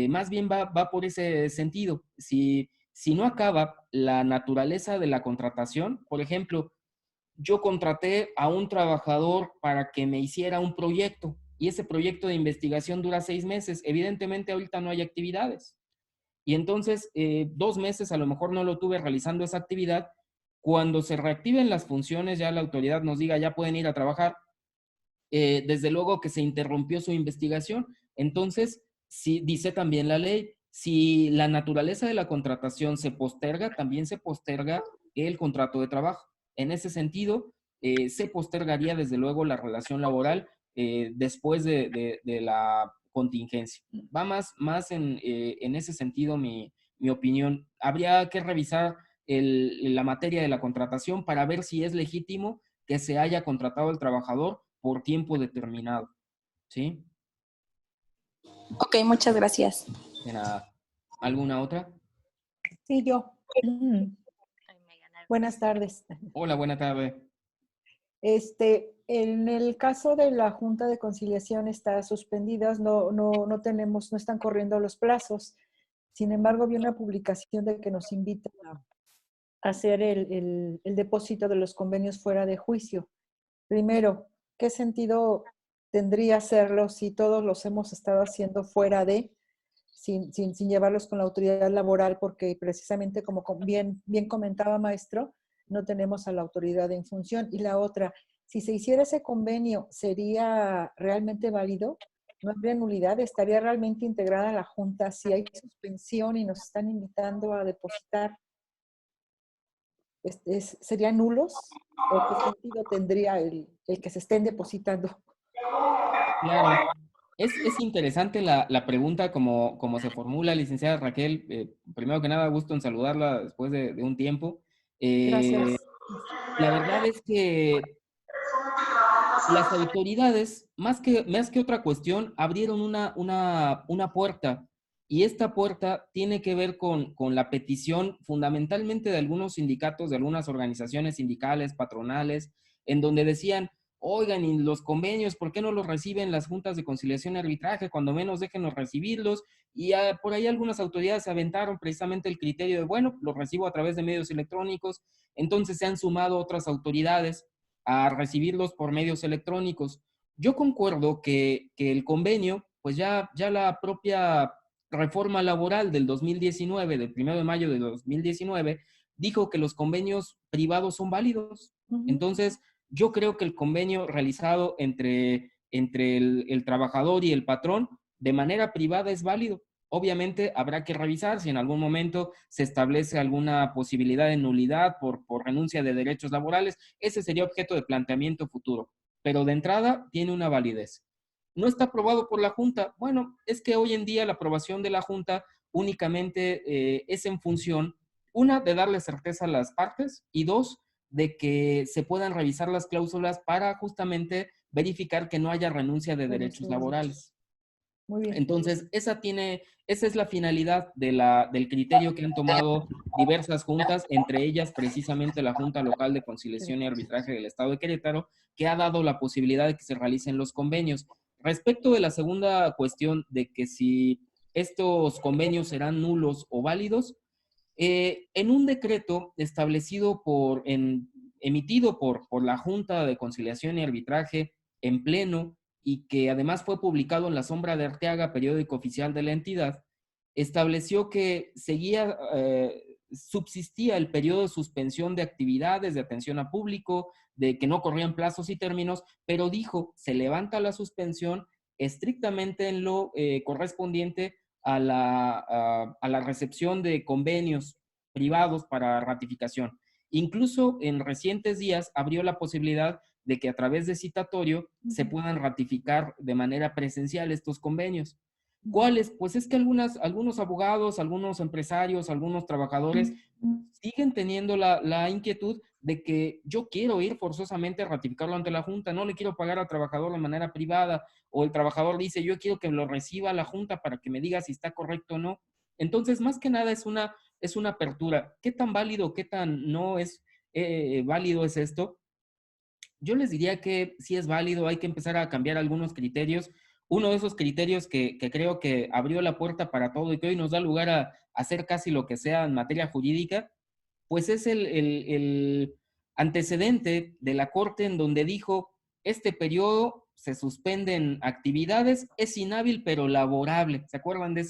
más bien va por ese sentido. Si no acaba la naturaleza de la contratación, por ejemplo, yo contraté a un trabajador para que me hiciera un proyecto y ese proyecto de investigación dura 6 meses. Evidentemente ahorita no hay actividades. Y entonces 2 meses a lo mejor no lo tuve realizando esa actividad. Cuando se reactiven las funciones, ya la autoridad nos diga, ya pueden ir a trabajar, desde luego que se interrumpió su investigación. Entonces, sí, dice también la ley, si la naturaleza de la contratación se posterga, también se posterga el contrato de trabajo. En ese sentido, se postergaría desde luego la relación laboral después de la contingencia. Va más en ese sentido mi opinión. Habría que revisar la materia de la contratación para ver si es legítimo que se haya contratado al trabajador por tiempo determinado. ¿Sí?
Ok, muchas gracias.
De nada. ¿Alguna otra?
Sí, yo. Buenas tardes.
Hola, buena tarde.
En el caso de la Junta de Conciliación está suspendidas, no tenemos, no están corriendo los plazos. Sin embargo, vi una publicación de que nos invitan a hacer el depósito de los convenios fuera de juicio. Primero, ¿qué sentido tendría hacerlo si todos los hemos estado haciendo fuera de, sin llevarlos con la autoridad laboral? Porque precisamente como bien comentaba maestro, no tenemos a la autoridad en función. Y la otra, si se hiciera ese convenio, ¿sería realmente válido? ¿No habría nulidad? ¿Estaría realmente integrada la Junta si hay suspensión y nos están invitando a depositar? ¿Serían nulos? ¿O qué sentido tendría el que se estén depositando?
Claro. Es interesante la pregunta como se formula, licenciada Raquel. Primero que nada, gusto en saludarla después de un tiempo.
Gracias.
La verdad es que las autoridades, más que otra cuestión, abrieron una puerta y esta puerta tiene que ver con la petición fundamentalmente de algunos sindicatos, de algunas organizaciones sindicales, patronales, en donde decían, oigan, y los convenios, ¿por qué no los reciben las juntas de conciliación y arbitraje? Cuando menos déjenos recibirlos. Y por ahí algunas autoridades se aventaron precisamente el criterio de, bueno, los recibo a través de medios electrónicos. Entonces se han sumado otras autoridades a recibirlos por medios electrónicos. Yo concuerdo que el convenio, pues ya la propia reforma laboral del 2019, del 1 de mayo de 2019, dijo que los convenios privados son válidos. Entonces, yo creo que el convenio realizado entre el trabajador y el patrón de manera privada es válido. Obviamente habrá que revisar si en algún momento se establece alguna posibilidad de nulidad por renuncia de derechos laborales. Ese sería objeto de planteamiento futuro. Pero de entrada tiene una validez. ¿No está aprobado por la Junta? Bueno, es que hoy en día la aprobación de la Junta únicamente es en función, una, de darle certeza a las partes y dos, de que se puedan revisar las cláusulas para justamente verificar que no haya renuncia de derechos laborales.
Muy bien.
Entonces, esa es la finalidad del criterio que han tomado diversas juntas, entre ellas precisamente la Junta Local de Conciliación y Arbitraje del Estado de Querétaro, que ha dado la posibilidad de que se realicen los convenios. Respecto de la segunda cuestión de que si estos convenios serán nulos o válidos, en un decreto emitido por la Junta de Conciliación y Arbitraje en pleno, y que además fue publicado en La Sombra de Arteaga, periódico oficial de la entidad, estableció que subsistía el periodo de suspensión de actividades, de atención a público, de que no corrían plazos y términos, pero dijo, se levanta la suspensión estrictamente en lo correspondiente a la recepción de convenios privados para ratificación. Incluso en recientes días abrió la posibilidad de que a través de citatorio se puedan ratificar de manera presencial estos convenios. ¿Cuáles? Pues es que algunos abogados, algunos empresarios, algunos trabajadores siguen teniendo la inquietud de que yo quiero ir forzosamente a ratificarlo ante la Junta, no le quiero pagar al trabajador de manera privada, o el trabajador dice, yo quiero que lo reciba la Junta para que me diga si está correcto o no. Entonces, más que nada es una apertura. ¿Qué tan válido, qué tan no es válido es esto? Yo les diría que sí es válido, hay que empezar a cambiar algunos criterios. Uno de esos criterios que creo que abrió la puerta para todo y que hoy nos da lugar a hacer casi lo que sea en materia jurídica, pues es el antecedente de la Corte en donde dijo, este periodo se suspenden actividades, es inhábil pero laborable. ¿Se acuerdan de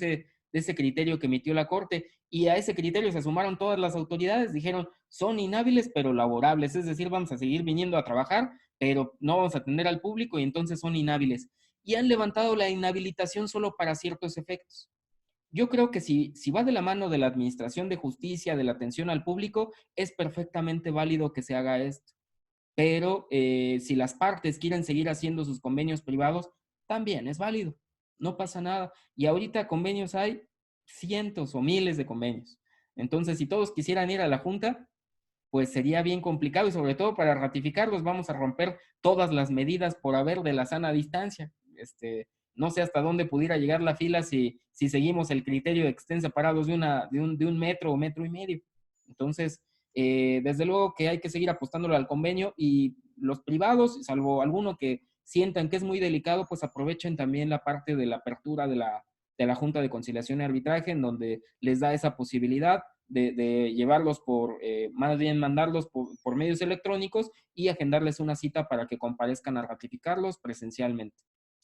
ese criterio que emitió la Corte? Y a ese criterio se sumaron todas las autoridades, dijeron, son inhábiles pero laborables, es decir, vamos a seguir viniendo a trabajar, pero no vamos a atender al público y entonces son inhábiles. Y han levantado la inhabilitación solo para ciertos efectos. Yo creo que si va de la mano de la administración de justicia, de la atención al público, es perfectamente válido que se haga esto. Pero si las partes quieren seguir haciendo sus convenios privados, también es válido, no pasa nada. Y ahorita convenios hay cientos o miles de convenios. Entonces, si todos quisieran ir a la Junta, pues sería bien complicado y sobre todo para ratificarlos vamos a romper todas las medidas por haber de la sana distancia. No sé hasta dónde pudiera llegar la fila si seguimos el criterio de que estén separados de un metro o metro y medio. Entonces, desde luego que hay que seguir apostándolo al convenio y los privados, salvo alguno que sientan que es muy delicado, pues aprovechen también la parte de la apertura de la Junta de Conciliación y Arbitraje, en donde les da esa posibilidad de llevarlos más bien mandarlos por medios electrónicos y agendarles una cita para que comparezcan a ratificarlos presencialmente,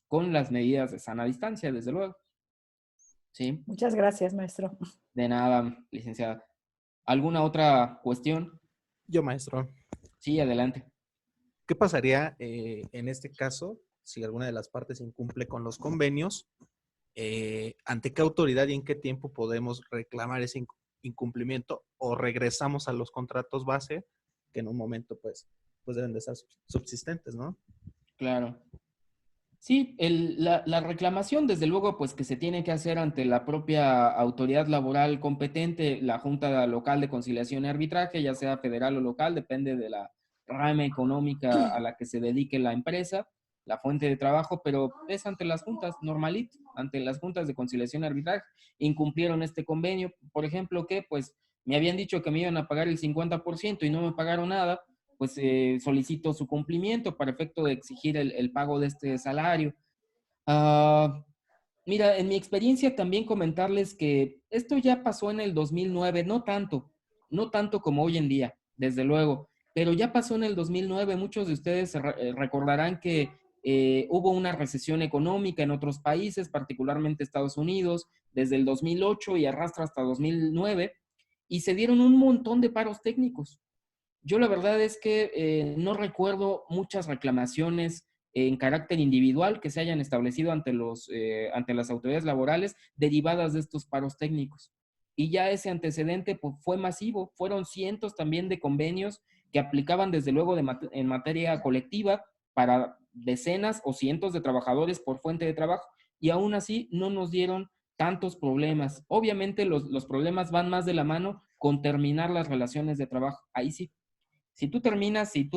con las medidas de sana distancia, desde luego. ¿Sí?
Muchas gracias, maestro.
De nada, licenciada. ¿Alguna otra cuestión?
Yo, maestro.
Sí, adelante.
¿Qué pasaría en este caso si alguna de las partes incumple con los convenios? ¿Ante qué autoridad y en qué tiempo podemos reclamar ese incumplimiento o regresamos a los contratos base que en un momento pues deben de estar subsistentes, ¿no?
Claro. Sí, la reclamación, desde luego, pues que se tiene que hacer ante la propia autoridad laboral competente, la Junta Local de Conciliación y Arbitraje, ya sea federal o local, depende de la rama económica a la que se dedique la empresa, la fuente de trabajo, pero es ante las juntas, normalito, ante las juntas de conciliación y arbitraje. Incumplieron este convenio, por ejemplo, que pues me habían dicho que me iban a pagar el 50% y no me pagaron nada, pues solicito su cumplimiento para efecto de exigir el pago de este salario. Mira, en mi experiencia también comentarles que esto ya pasó en el 2009, no tanto como hoy en día, desde luego, pero ya pasó en el 2009. Muchos de ustedes recordarán que hubo una recesión económica en otros países, particularmente Estados Unidos, desde el 2008 y arrastra hasta 2009, y se dieron un montón de paros técnicos. Yo la verdad es que no recuerdo muchas reclamaciones en carácter individual que se hayan establecido ante las autoridades laborales derivadas de estos paros técnicos. Y ya ese antecedente pues, fue masivo, fueron cientos también de convenios que aplicaban desde luego en materia colectiva para decenas o cientos de trabajadores por fuente de trabajo, y aún así no nos dieron tantos problemas. Obviamente los problemas van más de la mano con terminar las relaciones de trabajo, ahí sí. Si tú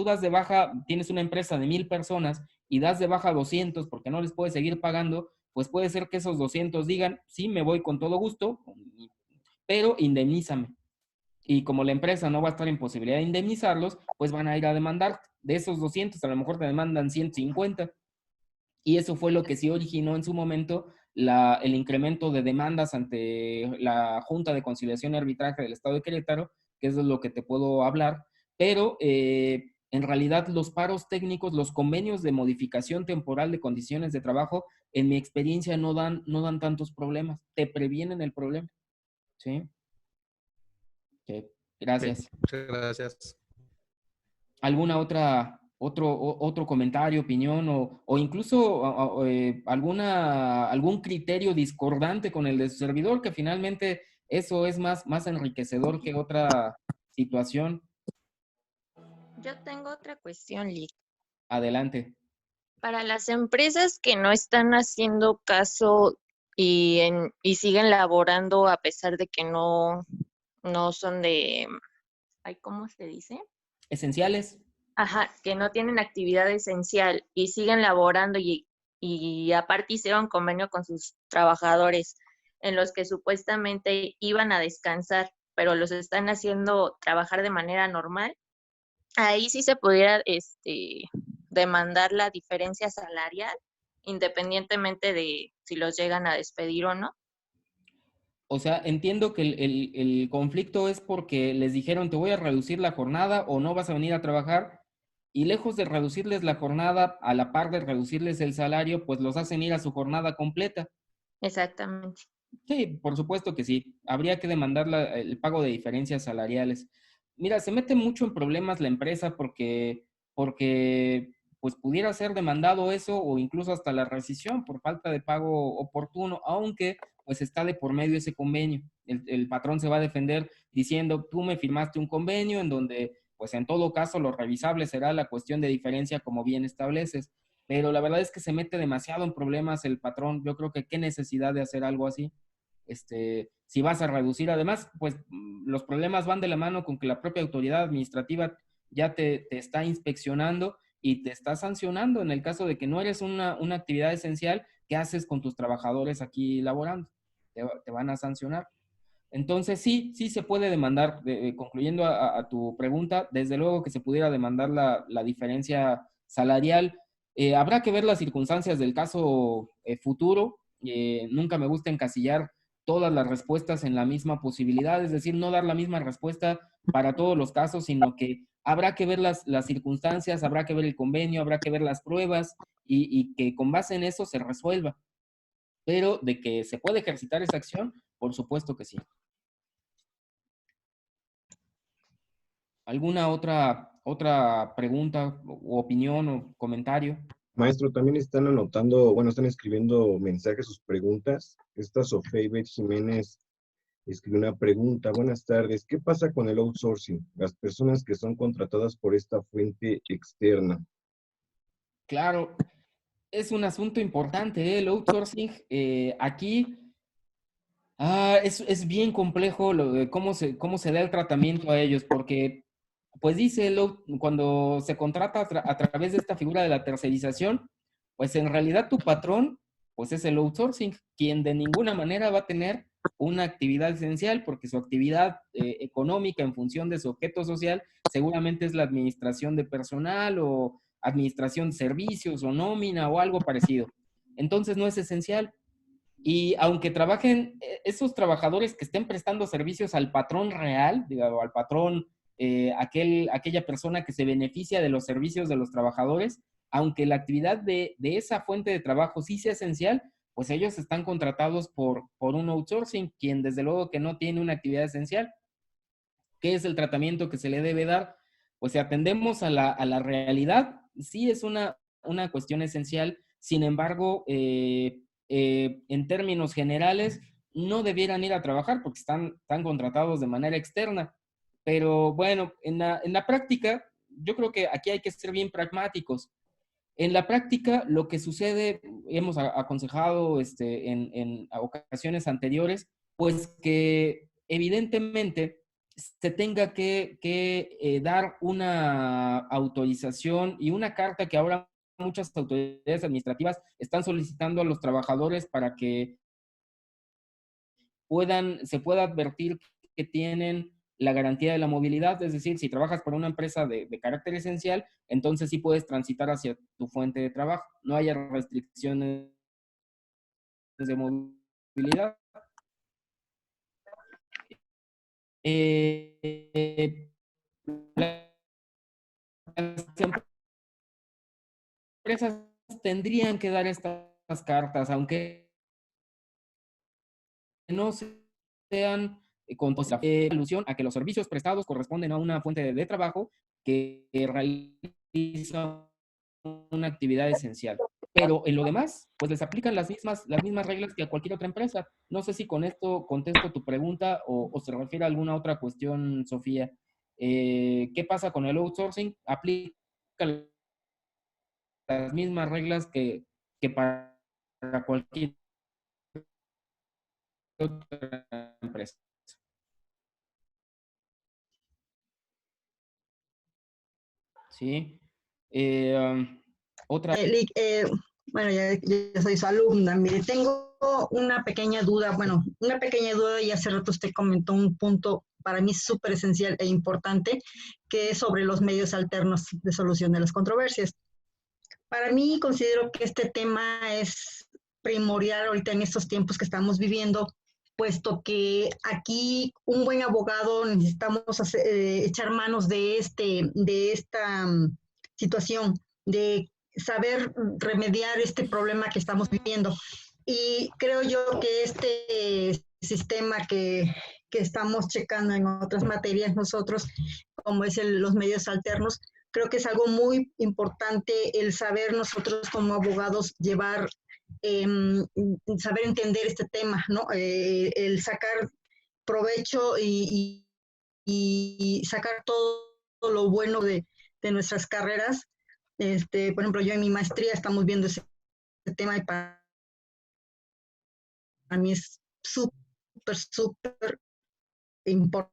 das de baja, tienes una empresa de 1,000 personas y das de baja 200 porque no les puedes seguir pagando, pues puede ser que esos 200 digan, sí, me voy con todo gusto, pero indemnízame. Y como la empresa no va a estar en posibilidad de indemnizarlos, pues van a ir a demandar. De esos 200, a lo mejor te demandan 150. Y eso fue lo que sí originó en su momento el incremento de demandas ante la Junta de Conciliación y Arbitraje del Estado de Querétaro, que es de lo que te puedo hablar. Pero en realidad los paros técnicos, los convenios de modificación temporal de condiciones de trabajo, en mi experiencia no dan tantos problemas, te previenen el problema. ¿Sí? Ok, gracias.
Muchas gracias.
¿Alguna otro comentario, opinión o incluso algún criterio discordante con el de su servidor, que finalmente eso es más enriquecedor que otra situación?
Yo tengo otra cuestión, Lick.
Adelante.
Para las empresas que no están haciendo caso y siguen laborando a pesar de que no son de, ay, ¿cómo se dice?
Esenciales.
Ajá, que no tienen actividad esencial y siguen laborando y aparte hicieron convenio con sus trabajadores en los que supuestamente iban a descansar, pero los están haciendo trabajar de manera normal. Ahí sí se pudiera demandar la diferencia salarial, independientemente de si los llegan a despedir o no.
O sea, entiendo que el conflicto es porque les dijeron, te voy a reducir la jornada o no vas a venir a trabajar, y lejos de reducirles la jornada, a la par de reducirles el salario, pues los hacen ir a su jornada completa.
Exactamente.
Sí, por supuesto que sí. Habría que demandar el pago de diferencias salariales. Mira, se mete mucho en problemas la empresa porque pues pudiera ser demandado eso o incluso hasta la rescisión por falta de pago oportuno, aunque pues está de por medio ese convenio. El patrón se va a defender diciendo, tú me firmaste un convenio en donde pues en todo caso lo revisable será la cuestión de diferencia como bien estableces. Pero la verdad es que se mete demasiado en problemas el patrón. Yo creo que qué necesidad de hacer algo así. Si vas a reducir, además, pues los problemas van de la mano con que la propia autoridad administrativa ya te está inspeccionando y te está sancionando en el caso de que no eres una actividad esencial. ¿Qué haces con tus trabajadores aquí laborando? Te van a sancionar. Entonces, sí se puede demandar, concluyendo a tu pregunta, desde luego que se pudiera demandar la diferencia salarial. Habrá que ver las circunstancias del caso futuro. Nunca me gusta encasillar todas las respuestas en la misma posibilidad, es decir, no dar la misma respuesta para todos los casos, sino que habrá que ver las circunstancias, habrá que ver el convenio, habrá que ver las pruebas y que con base en eso se resuelva. Pero de que se puede ejercitar esa acción, por supuesto que sí. ¿Alguna otra pregunta o opinión o comentario?
Maestro, también están anotando, bueno, están escribiendo mensajes, sus preguntas. Esta Sofía Ibet Jiménez escribió una pregunta. Buenas tardes. ¿Qué pasa con el outsourcing? Las personas que son contratadas por esta fuente externa.
Claro, es un asunto importante, ¿eh? El outsourcing. Aquí es bien complejo cómo se da el tratamiento a ellos, porque, pues dice, cuando se contrata a través de esta figura de la tercerización, pues en realidad tu patrón, pues es el outsourcing, quien de ninguna manera va a tener una actividad esencial, porque su actividad económica en función de su objeto social seguramente es la administración de personal o administración de servicios o nómina o algo parecido. Entonces no es esencial. Y aunque trabajen esos trabajadores que estén prestando servicios al patrón real, digamos, al patrón, aquella persona que se beneficia de los servicios de los trabajadores, aunque la actividad de esa fuente de trabajo sí sea esencial, pues ellos están contratados por un outsourcing, quien desde luego que no tiene una actividad esencial. ¿Qué es el tratamiento que se le debe dar? Pues si atendemos a la realidad, sí es una cuestión esencial, sin embargo, en términos generales, no debieran ir a trabajar porque están contratados de manera externa. Pero bueno, en la práctica, yo creo que aquí hay que ser bien pragmáticos. En la práctica, lo que sucede, hemos aconsejado en ocasiones anteriores, pues que evidentemente se tenga que dar una autorización y una carta que ahora muchas autoridades administrativas están solicitando a los trabajadores para que se pueda advertir que tienen la garantía de la movilidad, es decir, si trabajas para una empresa de carácter esencial, entonces sí puedes transitar hacia tu fuente de trabajo, no haya restricciones de movilidad. Las empresas tendrían que dar estas cartas, aunque no sean con alusión a que los servicios prestados corresponden a una fuente de trabajo que realiza una actividad esencial. Pero en lo demás, pues les aplican las mismas reglas que a cualquier otra empresa. No sé si con esto contesto tu pregunta o se refiere a alguna otra cuestión, Sofía. ¿Qué pasa con el outsourcing? Aplica las mismas reglas que para cualquier otra empresa. Sí. Otra.
Bueno, ya soy su alumna. Mire, tengo una pequeña duda, y hace rato usted comentó un punto para mí súper esencial e importante, que es sobre los medios alternos de solución de las controversias. Para mí considero que este tema es primordial ahorita en estos tiempos que estamos viviendo, puesto que aquí un buen abogado necesitamos echar manos de esta situación, de saber remediar este problema que estamos viviendo. Y creo yo que este sistema que estamos checando en otras materias nosotros, como es los medios alternos, creo que es algo muy importante el saber nosotros como abogados llevar, saber entender este tema, ¿no? El sacar provecho y sacar todo lo bueno de nuestras carreras. Por ejemplo, yo en mi maestría estamos viendo ese tema y para mí es súper importante.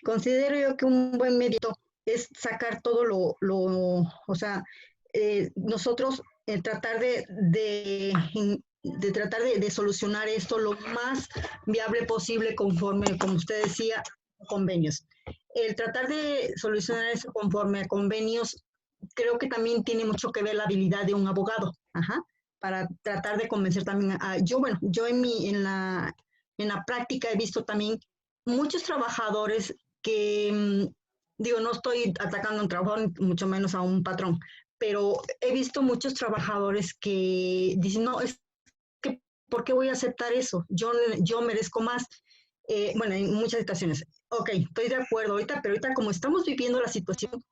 Considero yo que un buen mérito es sacar todo nosotros tratar de solucionar esto lo más viable posible conforme, como usted decía, convenios. El tratar de solucionar eso conforme a convenios, creo que también tiene mucho que ver la habilidad de un abogado, para tratar de convencer también yo en la práctica he visto también muchos trabajadores que, no estoy atacando a un trabajador, mucho menos a un patrón, pero he visto muchos trabajadores que dicen, no, es que, ¿por qué voy a aceptar eso? Yo merezco más. En muchas situaciones. Ok, estoy de acuerdo ahorita, pero ahorita como estamos viviendo la situación,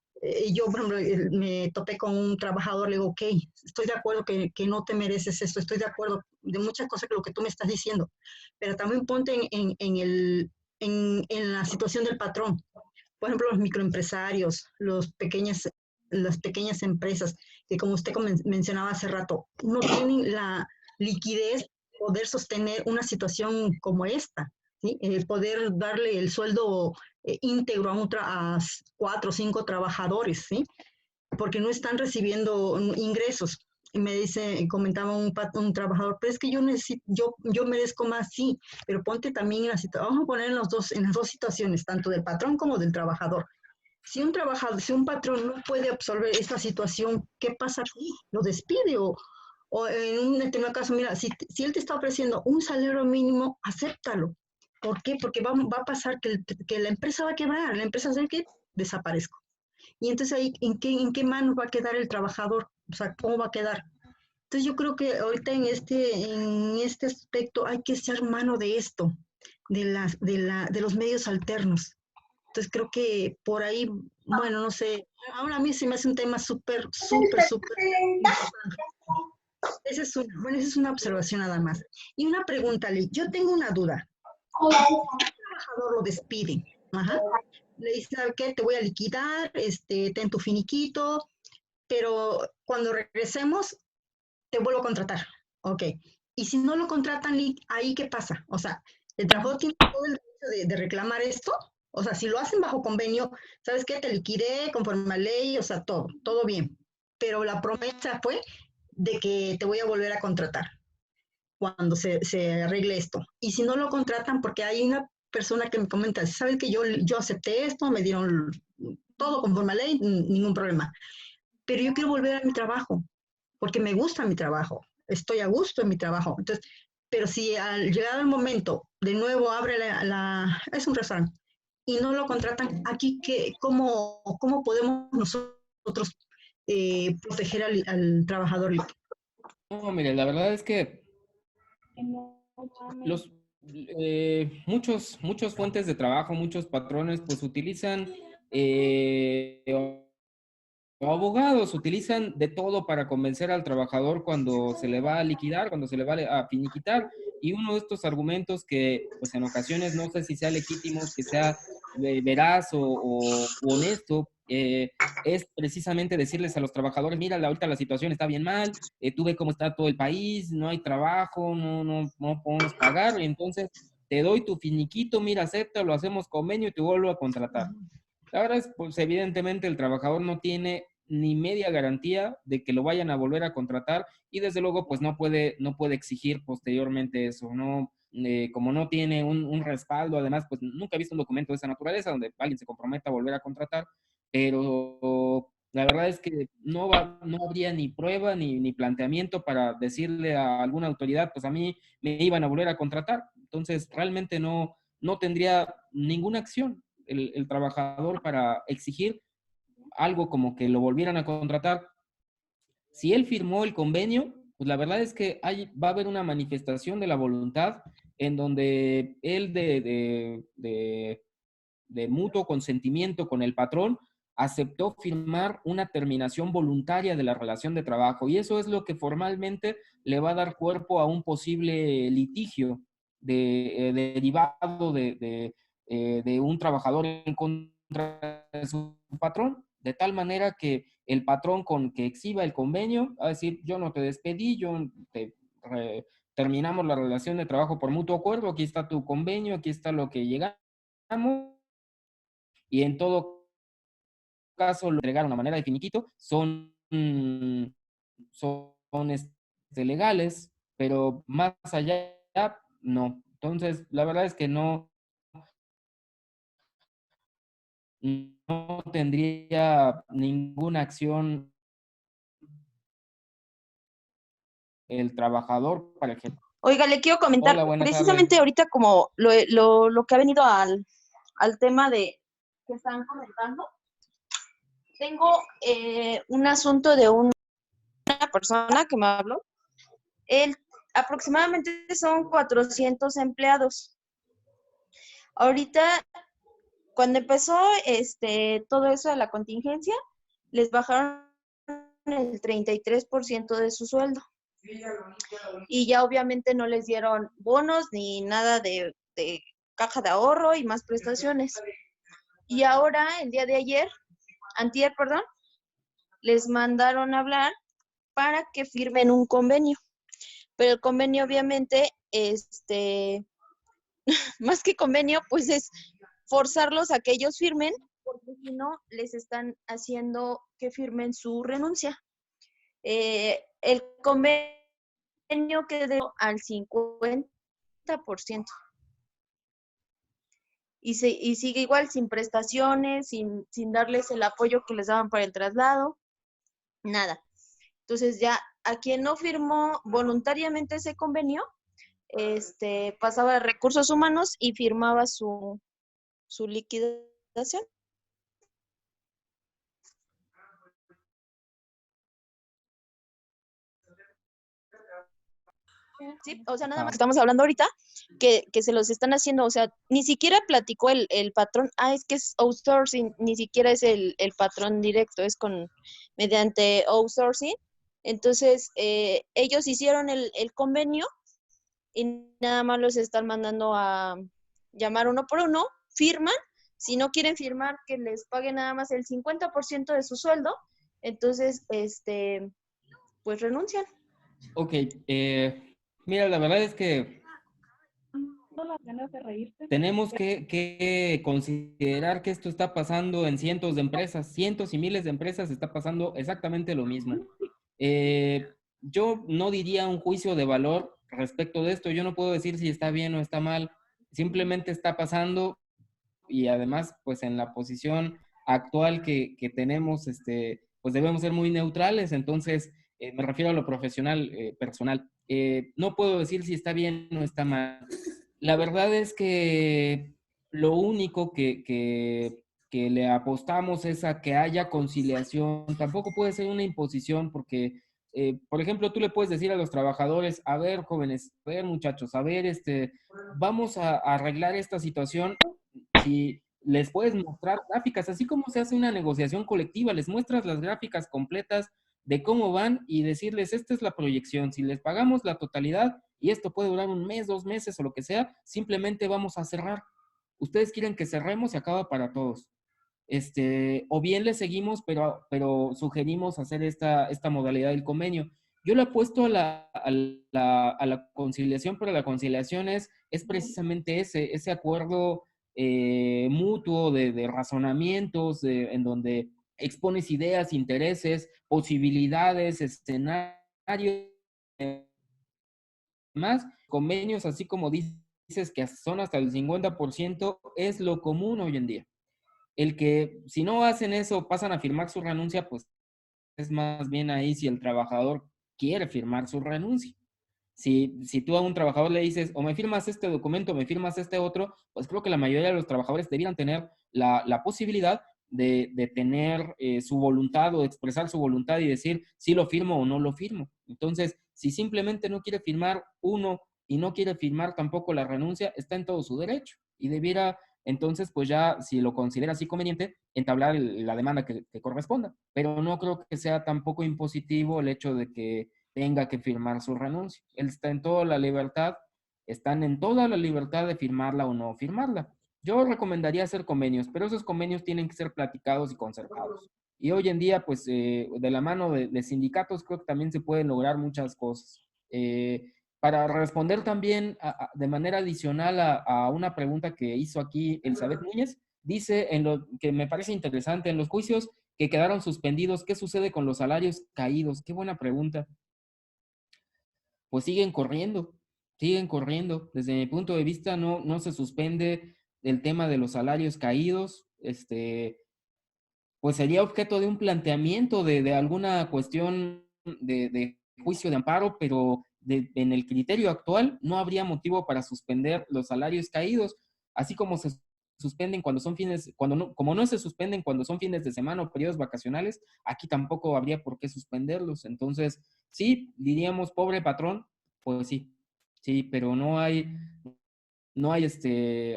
yo, por ejemplo, me topé con un trabajador, le digo, ok, estoy de acuerdo que no te mereces esto, estoy de acuerdo de muchas cosas que lo que tú me estás diciendo, pero también ponte en la situación del patrón. Por ejemplo, los microempresarios, las pequeñas empresas, que como usted mencionaba hace rato, no tienen la liquidez de poder sostener una situación como esta, ¿sí? Poder darle el sueldo íntegro a 4 o 5 trabajadores, ¿sí? Porque no están recibiendo ingresos. Y comentaba un trabajador, pero es que yo merezco más, sí, pero ponte también en la situación, vamos a poner en las dos situaciones, tanto del patrón como del trabajador. Si un patrón no puede absorber esta situación, ¿qué pasa aquí? Lo despide o en un determinado caso, mira, si él te está ofreciendo un salario mínimo, acéptalo. ¿Por qué? Porque va a pasar que la empresa va a quebrar, la empresa va a hacer que desaparezca. Y entonces ahí, ¿en qué manos va a quedar el trabajador? O sea, ¿cómo va a quedar? Entonces yo creo que ahorita en este aspecto hay que ser mano de esto, de los medios alternos. Entonces creo que por ahí, no sé, ahora a mí se me hace un tema súper importante. Esa es una observación nada más. Y una pregunta, Lee, yo tengo una duda. Un trabajador lo despiden, le dice, ¿sabes qué? Te voy a liquidar, ten tu finiquito, pero cuando regresemos te vuelvo a contratar. Ok. Y si no lo contratan, Lee, ¿ahí qué pasa? O sea, ¿el trabajador tiene todo el derecho de reclamar esto? O sea, si lo hacen bajo convenio, ¿sabes qué? Te liquidé conforme a ley, o sea, todo bien. Pero la promesa fue de que te voy a volver a contratar cuando se arregle esto. Y si no lo contratan, porque hay una persona que me comenta, ¿sabes que yo acepté esto? Me dieron todo conforme a ley, ningún problema. Pero yo quiero volver a mi trabajo, porque me gusta mi trabajo, estoy a gusto en mi trabajo. Entonces, pero si al llegar el momento, de nuevo abre es un restaurante, y no lo contratan, aquí, ¿cómo podemos nosotros proteger al trabajador?
No, mire, la verdad es que los muchos fuentes de trabajo, muchos patrones, pues utilizan o abogados, utilizan de todo para convencer al trabajador cuando se le va a liquidar, cuando se le va a finiquitar. Y uno de estos argumentos que, pues en ocasiones no sé si sea legítimo, que sea veraz o honesto, es precisamente decirles a los trabajadores, mira, ahorita la situación está bien mal, tú ves cómo está todo el país, no hay trabajo, no podemos pagar, y entonces te doy tu finiquito, mira, acepta, lo hacemos convenio y te vuelvo a contratar. La verdad es, pues evidentemente el trabajador no tiene ni media garantía de que lo vayan a volver a contratar y desde luego pues no puede exigir posteriormente eso, ¿no? Como no tiene un respaldo, además pues nunca he visto un documento de esa naturaleza donde alguien se comprometa a volver a contratar, pero la verdad es que no habría ni prueba ni planteamiento para decirle a alguna autoridad, pues a mí me iban a volver a contratar, entonces realmente no tendría ninguna acción el trabajador para exigir algo como que lo volvieran a contratar. Si él firmó el convenio, pues la verdad es que va a haber una manifestación de la voluntad en donde él de mutuo consentimiento con el patrón aceptó firmar una terminación voluntaria de la relación de trabajo y eso es lo que formalmente le va a dar cuerpo a un posible litigio derivado de un trabajador en contra de su patrón, de tal manera que el patrón con que exhiba el convenio va a decir, yo no te despedí, terminamos la relación de trabajo por mutuo acuerdo, aquí está tu convenio, aquí está lo que llegamos, y en todo caso lo entregaron a manera de finiquito, legales, pero más allá no. Entonces, la verdad es que no tendría ninguna acción el trabajador para el jefe.
Oiga, le quiero comentar,
Hola, buenas
precisamente
tardes.
ahorita como lo que ha venido al tema de que están comentando, tengo un asunto de una persona que me habló. Él aproximadamente son 400 empleados. Ahorita, cuando empezó todo eso de la contingencia, les bajaron el 33% de su sueldo. Y ya obviamente no les dieron bonos ni nada de caja de ahorro y más prestaciones. Y ahora, el día de antier, les mandaron a hablar para que firmen un convenio. Pero el convenio obviamente, más que convenio, pues es forzarlos a que ellos firmen, porque si no, les están haciendo que firmen su renuncia. El convenio quedó al 50%. Y sigue igual, sin prestaciones, sin darles el apoyo que les daban para el traslado, nada. Entonces ya a quien no firmó voluntariamente ese convenio, pasaba a recursos humanos y firmaba su liquidación. Sí, o sea, nada más estamos hablando ahorita que se los están haciendo, o sea, ni siquiera platicó el patrón, es que es outsourcing, ni siquiera es el patrón directo, es mediante outsourcing. Entonces, ellos hicieron el convenio y nada más los están mandando a llamar uno por uno, firman, si no quieren firmar, que les paguen nada más el 50% de su sueldo, entonces, pues renuncian.
Ok, mira, la verdad es que Tenemos que considerar que esto está pasando en cientos de empresas, cientos y miles de empresas está pasando exactamente lo mismo. Yo no diría un juicio de valor respecto de esto, yo no puedo decir si está bien o está mal, simplemente está pasando y además, pues en la posición actual que tenemos, pues debemos ser muy neutrales, entonces me refiero a lo profesional, personal. No puedo decir si está bien o está mal. La verdad es que lo único que le apostamos es a que haya conciliación. Tampoco puede ser una imposición porque, por ejemplo, tú le puedes decir a los trabajadores, a ver, jóvenes, a ver, muchachos, a ver, vamos a arreglar esta situación. Si les puedes mostrar gráficas, así como se hace una negociación colectiva, les muestras las gráficas completas de cómo van y decirles, esta es la proyección, si les pagamos la totalidad y esto puede durar un mes, 2 meses o lo que sea, simplemente vamos a cerrar. Ustedes quieren que cerremos y acaba para todos. O bien le seguimos, pero sugerimos hacer esta modalidad del convenio. Yo le apuesto a la conciliación, pero la conciliación es precisamente ese acuerdo mutuo de razonamientos, en donde expones ideas, intereses, posibilidades, escenarios, más convenios, así como dices que son hasta el 50%, es lo común hoy en día. El que si no hacen eso, pasan a firmar su renuncia, pues es más bien ahí si el trabajador quiere firmar su renuncia. Si tú a un trabajador le dices, o me firmas este documento, o me firmas este otro, pues creo que la mayoría de los trabajadores debieran tener la posibilidad de tener su voluntad o de expresar su voluntad y decir si lo firmo o no lo firmo. Entonces, si simplemente no quiere firmar uno y no quiere firmar tampoco la renuncia, está en todo su derecho y debiera, entonces, pues ya, si lo considera así conveniente, entablar la demanda que corresponda. Pero no creo que sea tampoco impositivo el hecho de que tenga que firmar su renuncia. Él está en toda la libertad, están en toda la libertad de firmarla o no firmarla. Yo recomendaría hacer convenios, pero esos convenios tienen que ser platicados y concertados. Y hoy en día, pues, de la mano de sindicatos, creo que también se pueden lograr muchas cosas. Para responder también de manera adicional a una pregunta que hizo aquí Elizabeth Núñez, dice en lo que me parece interesante, en los juicios que quedaron suspendidos, ¿qué sucede con los salarios caídos? Qué buena pregunta. Pues siguen corriendo, siguen corriendo. Desde mi punto de vista, no se suspende el tema de los salarios caídos. Pues sería objeto de un planteamiento de alguna cuestión de juicio de amparo, pero en el criterio actual no habría motivo para suspender los salarios caídos, así como se suspenden cuando son fines, como no se suspenden cuando son fines de semana o periodos vacacionales, aquí tampoco habría por qué suspenderlos. Entonces, sí, diríamos, pobre patrón, pues sí, sí, pero no hay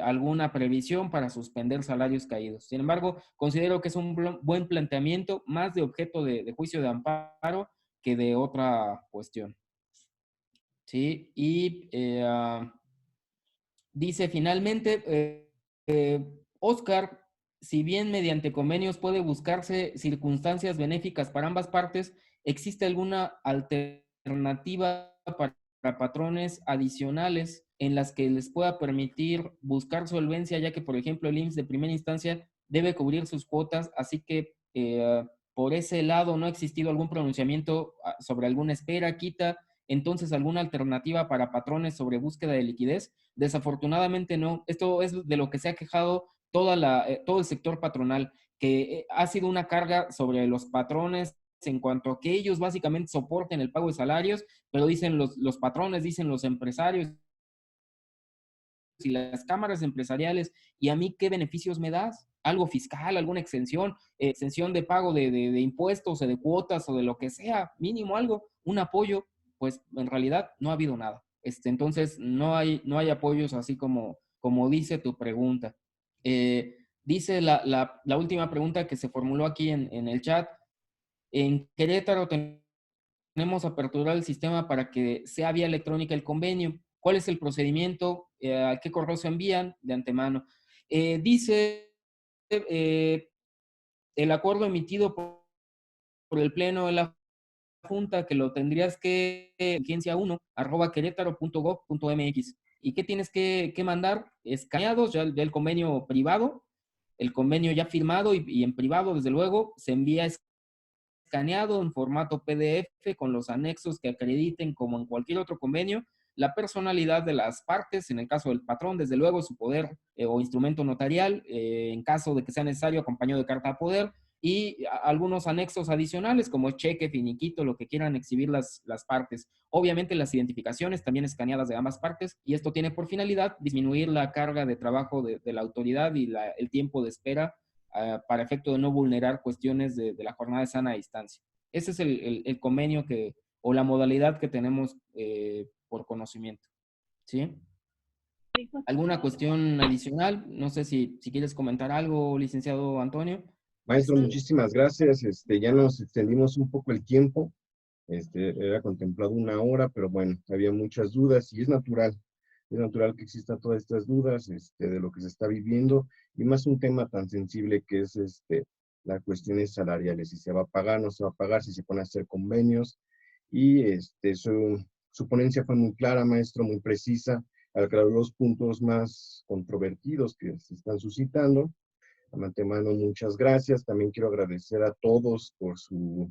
alguna previsión para suspender salarios caídos. Sin embargo, considero que es un buen planteamiento, más de objeto de juicio de amparo que de otra cuestión. ¿Sí? Y dice finalmente, Oscar, si bien mediante convenios puede buscarse circunstancias benéficas para ambas partes, ¿existe alguna alternativa para patrones adicionales en las que les pueda permitir buscar solvencia, ya que, por ejemplo, el IMSS de primera instancia debe cubrir sus cuotas, así que por ese lado no ha existido algún pronunciamiento sobre alguna espera, quita, entonces alguna alternativa para patrones sobre búsqueda de liquidez? Desafortunadamente no. Esto es de lo que se ha quejado todo el sector patronal, que ha sido una carga sobre los patrones en cuanto a que ellos básicamente soporten el pago de salarios, pero dicen los patrones, dicen los empresarios y las cámaras empresariales, ¿y a mí qué beneficios me das? ¿Algo fiscal, alguna exención de pago de impuestos o de cuotas o de lo que sea, mínimo algo, un apoyo? Pues en realidad no ha habido nada. Entonces no hay apoyos así como dice tu pregunta. Dice la última pregunta que se formuló aquí en el chat. En Querétaro tenemos aperturado el sistema para que sea vía electrónica el convenio. ¿Cuál es el procedimiento? ¿A qué correo se envían de antemano? Dice el acuerdo emitido por el Pleno de la junta que lo tendrías que agencia1@querétaro.gov.mx. ¿Y qué tienes que mandar? Escaneados ya el convenio privado, el convenio ya firmado y en privado, desde luego, se envía escaneado en formato PDF con los anexos que acrediten, como en cualquier otro convenio, la personalidad de las partes, en el caso del patrón, desde luego, su poder o instrumento notarial, en caso de que sea necesario, acompañado de carta de poder, y algunos anexos adicionales como cheque, finiquito, lo que quieran exhibir las partes. Obviamente las identificaciones también escaneadas de ambas partes, y esto tiene por finalidad disminuir la carga de trabajo de la autoridad y el tiempo de espera para efecto de no vulnerar cuestiones de la jornada de sana distancia. Ese es el convenio o la modalidad que tenemos por conocimiento. ¿Sí? ¿Alguna cuestión adicional? No sé si quieres comentar algo, licenciado Antonio.
Maestro, muchísimas gracias. Ya nos extendimos un poco el tiempo. Era contemplado 1 hora, pero bueno, había muchas dudas y es natural que existan todas estas dudas de lo que se está viviendo y más un tema tan sensible que es las cuestiones salariales, si se va a pagar, no se va a pagar, si se van a hacer convenios. Y su ponencia fue muy clara, maestro, muy precisa, aclaró los puntos más controvertidos que se están suscitando. De antemano, muchas gracias. También quiero agradecer a todos por su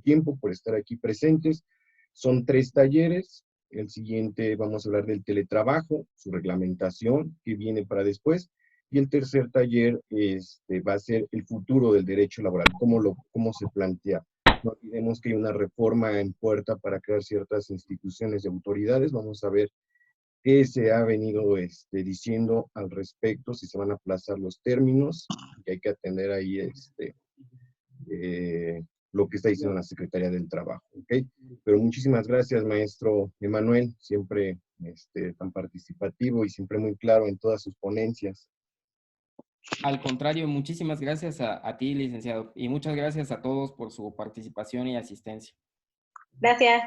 tiempo, por estar aquí presentes. Son 3 talleres. El siguiente vamos a hablar del teletrabajo, su reglamentación, que viene para después. Y el tercer taller va a ser el futuro del derecho laboral, cómo se plantea. No olvidemos que hay una reforma en puerta para crear ciertas instituciones y autoridades. Vamos a ver qué se ha venido diciendo al respecto, si se van a aplazar los términos, y hay que atender ahí lo que está diciendo la Secretaría del Trabajo, ¿ok? Pero muchísimas gracias, maestro Emanuel, siempre tan participativo y siempre muy claro en todas sus ponencias.
Al contrario, muchísimas gracias a ti, licenciado, y muchas gracias a todos por su participación y asistencia.
Gracias.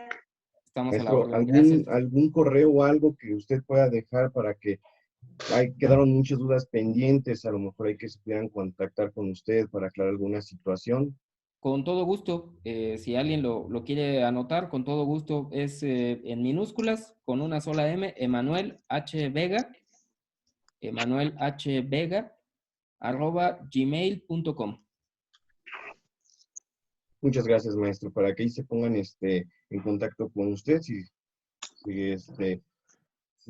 Estamos a la
Maestro,
orden. Gracias.
¿algún correo o algo que usted pueda dejar para que quedaron muchas dudas pendientes? A lo mejor hay que se pudieran contactar con usted para aclarar alguna situación.
Con todo gusto, si alguien lo quiere anotar, con todo gusto, es en minúsculas, con una sola M, Emanuel H. Vega, @gmail.com.
Muchas gracias, maestro, para que ahí se pongan en contacto con usted si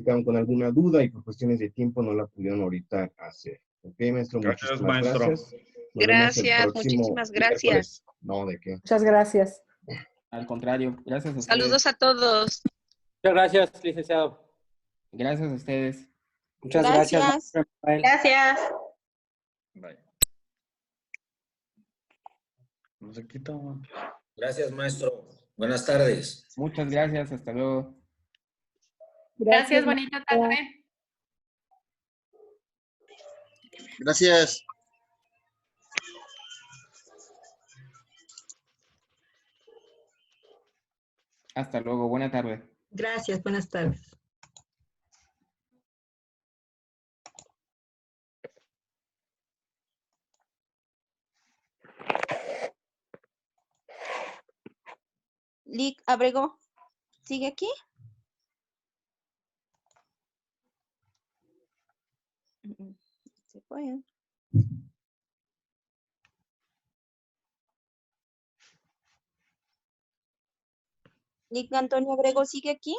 quedan con alguna duda y por cuestiones de tiempo no la pudieron ahorita hacer. Ok, maestro,
Gracias,
muchísimas
maestro.
gracias. Nos vemos el próximo
muchísimas gracias.
miércoles. No, ¿de qué?
Muchas gracias.
Al contrario, gracias a ustedes.
Saludos a todos.
Muchas gracias, licenciado.
Gracias a ustedes.
Muchas
Gracias.
gracias. maestro Rafael.
Gracias.
Bye. No se quita, man.
Gracias, maestro. Buenas tardes.
Muchas gracias, hasta luego.
Gracias, bonita tarde.
Gracias.
Hasta luego, buena tarde.
Gracias, buenas tardes.
Lic Abrego, ¿sigue aquí? Se fue. Lic Antonio Abrego, ¿sigue aquí?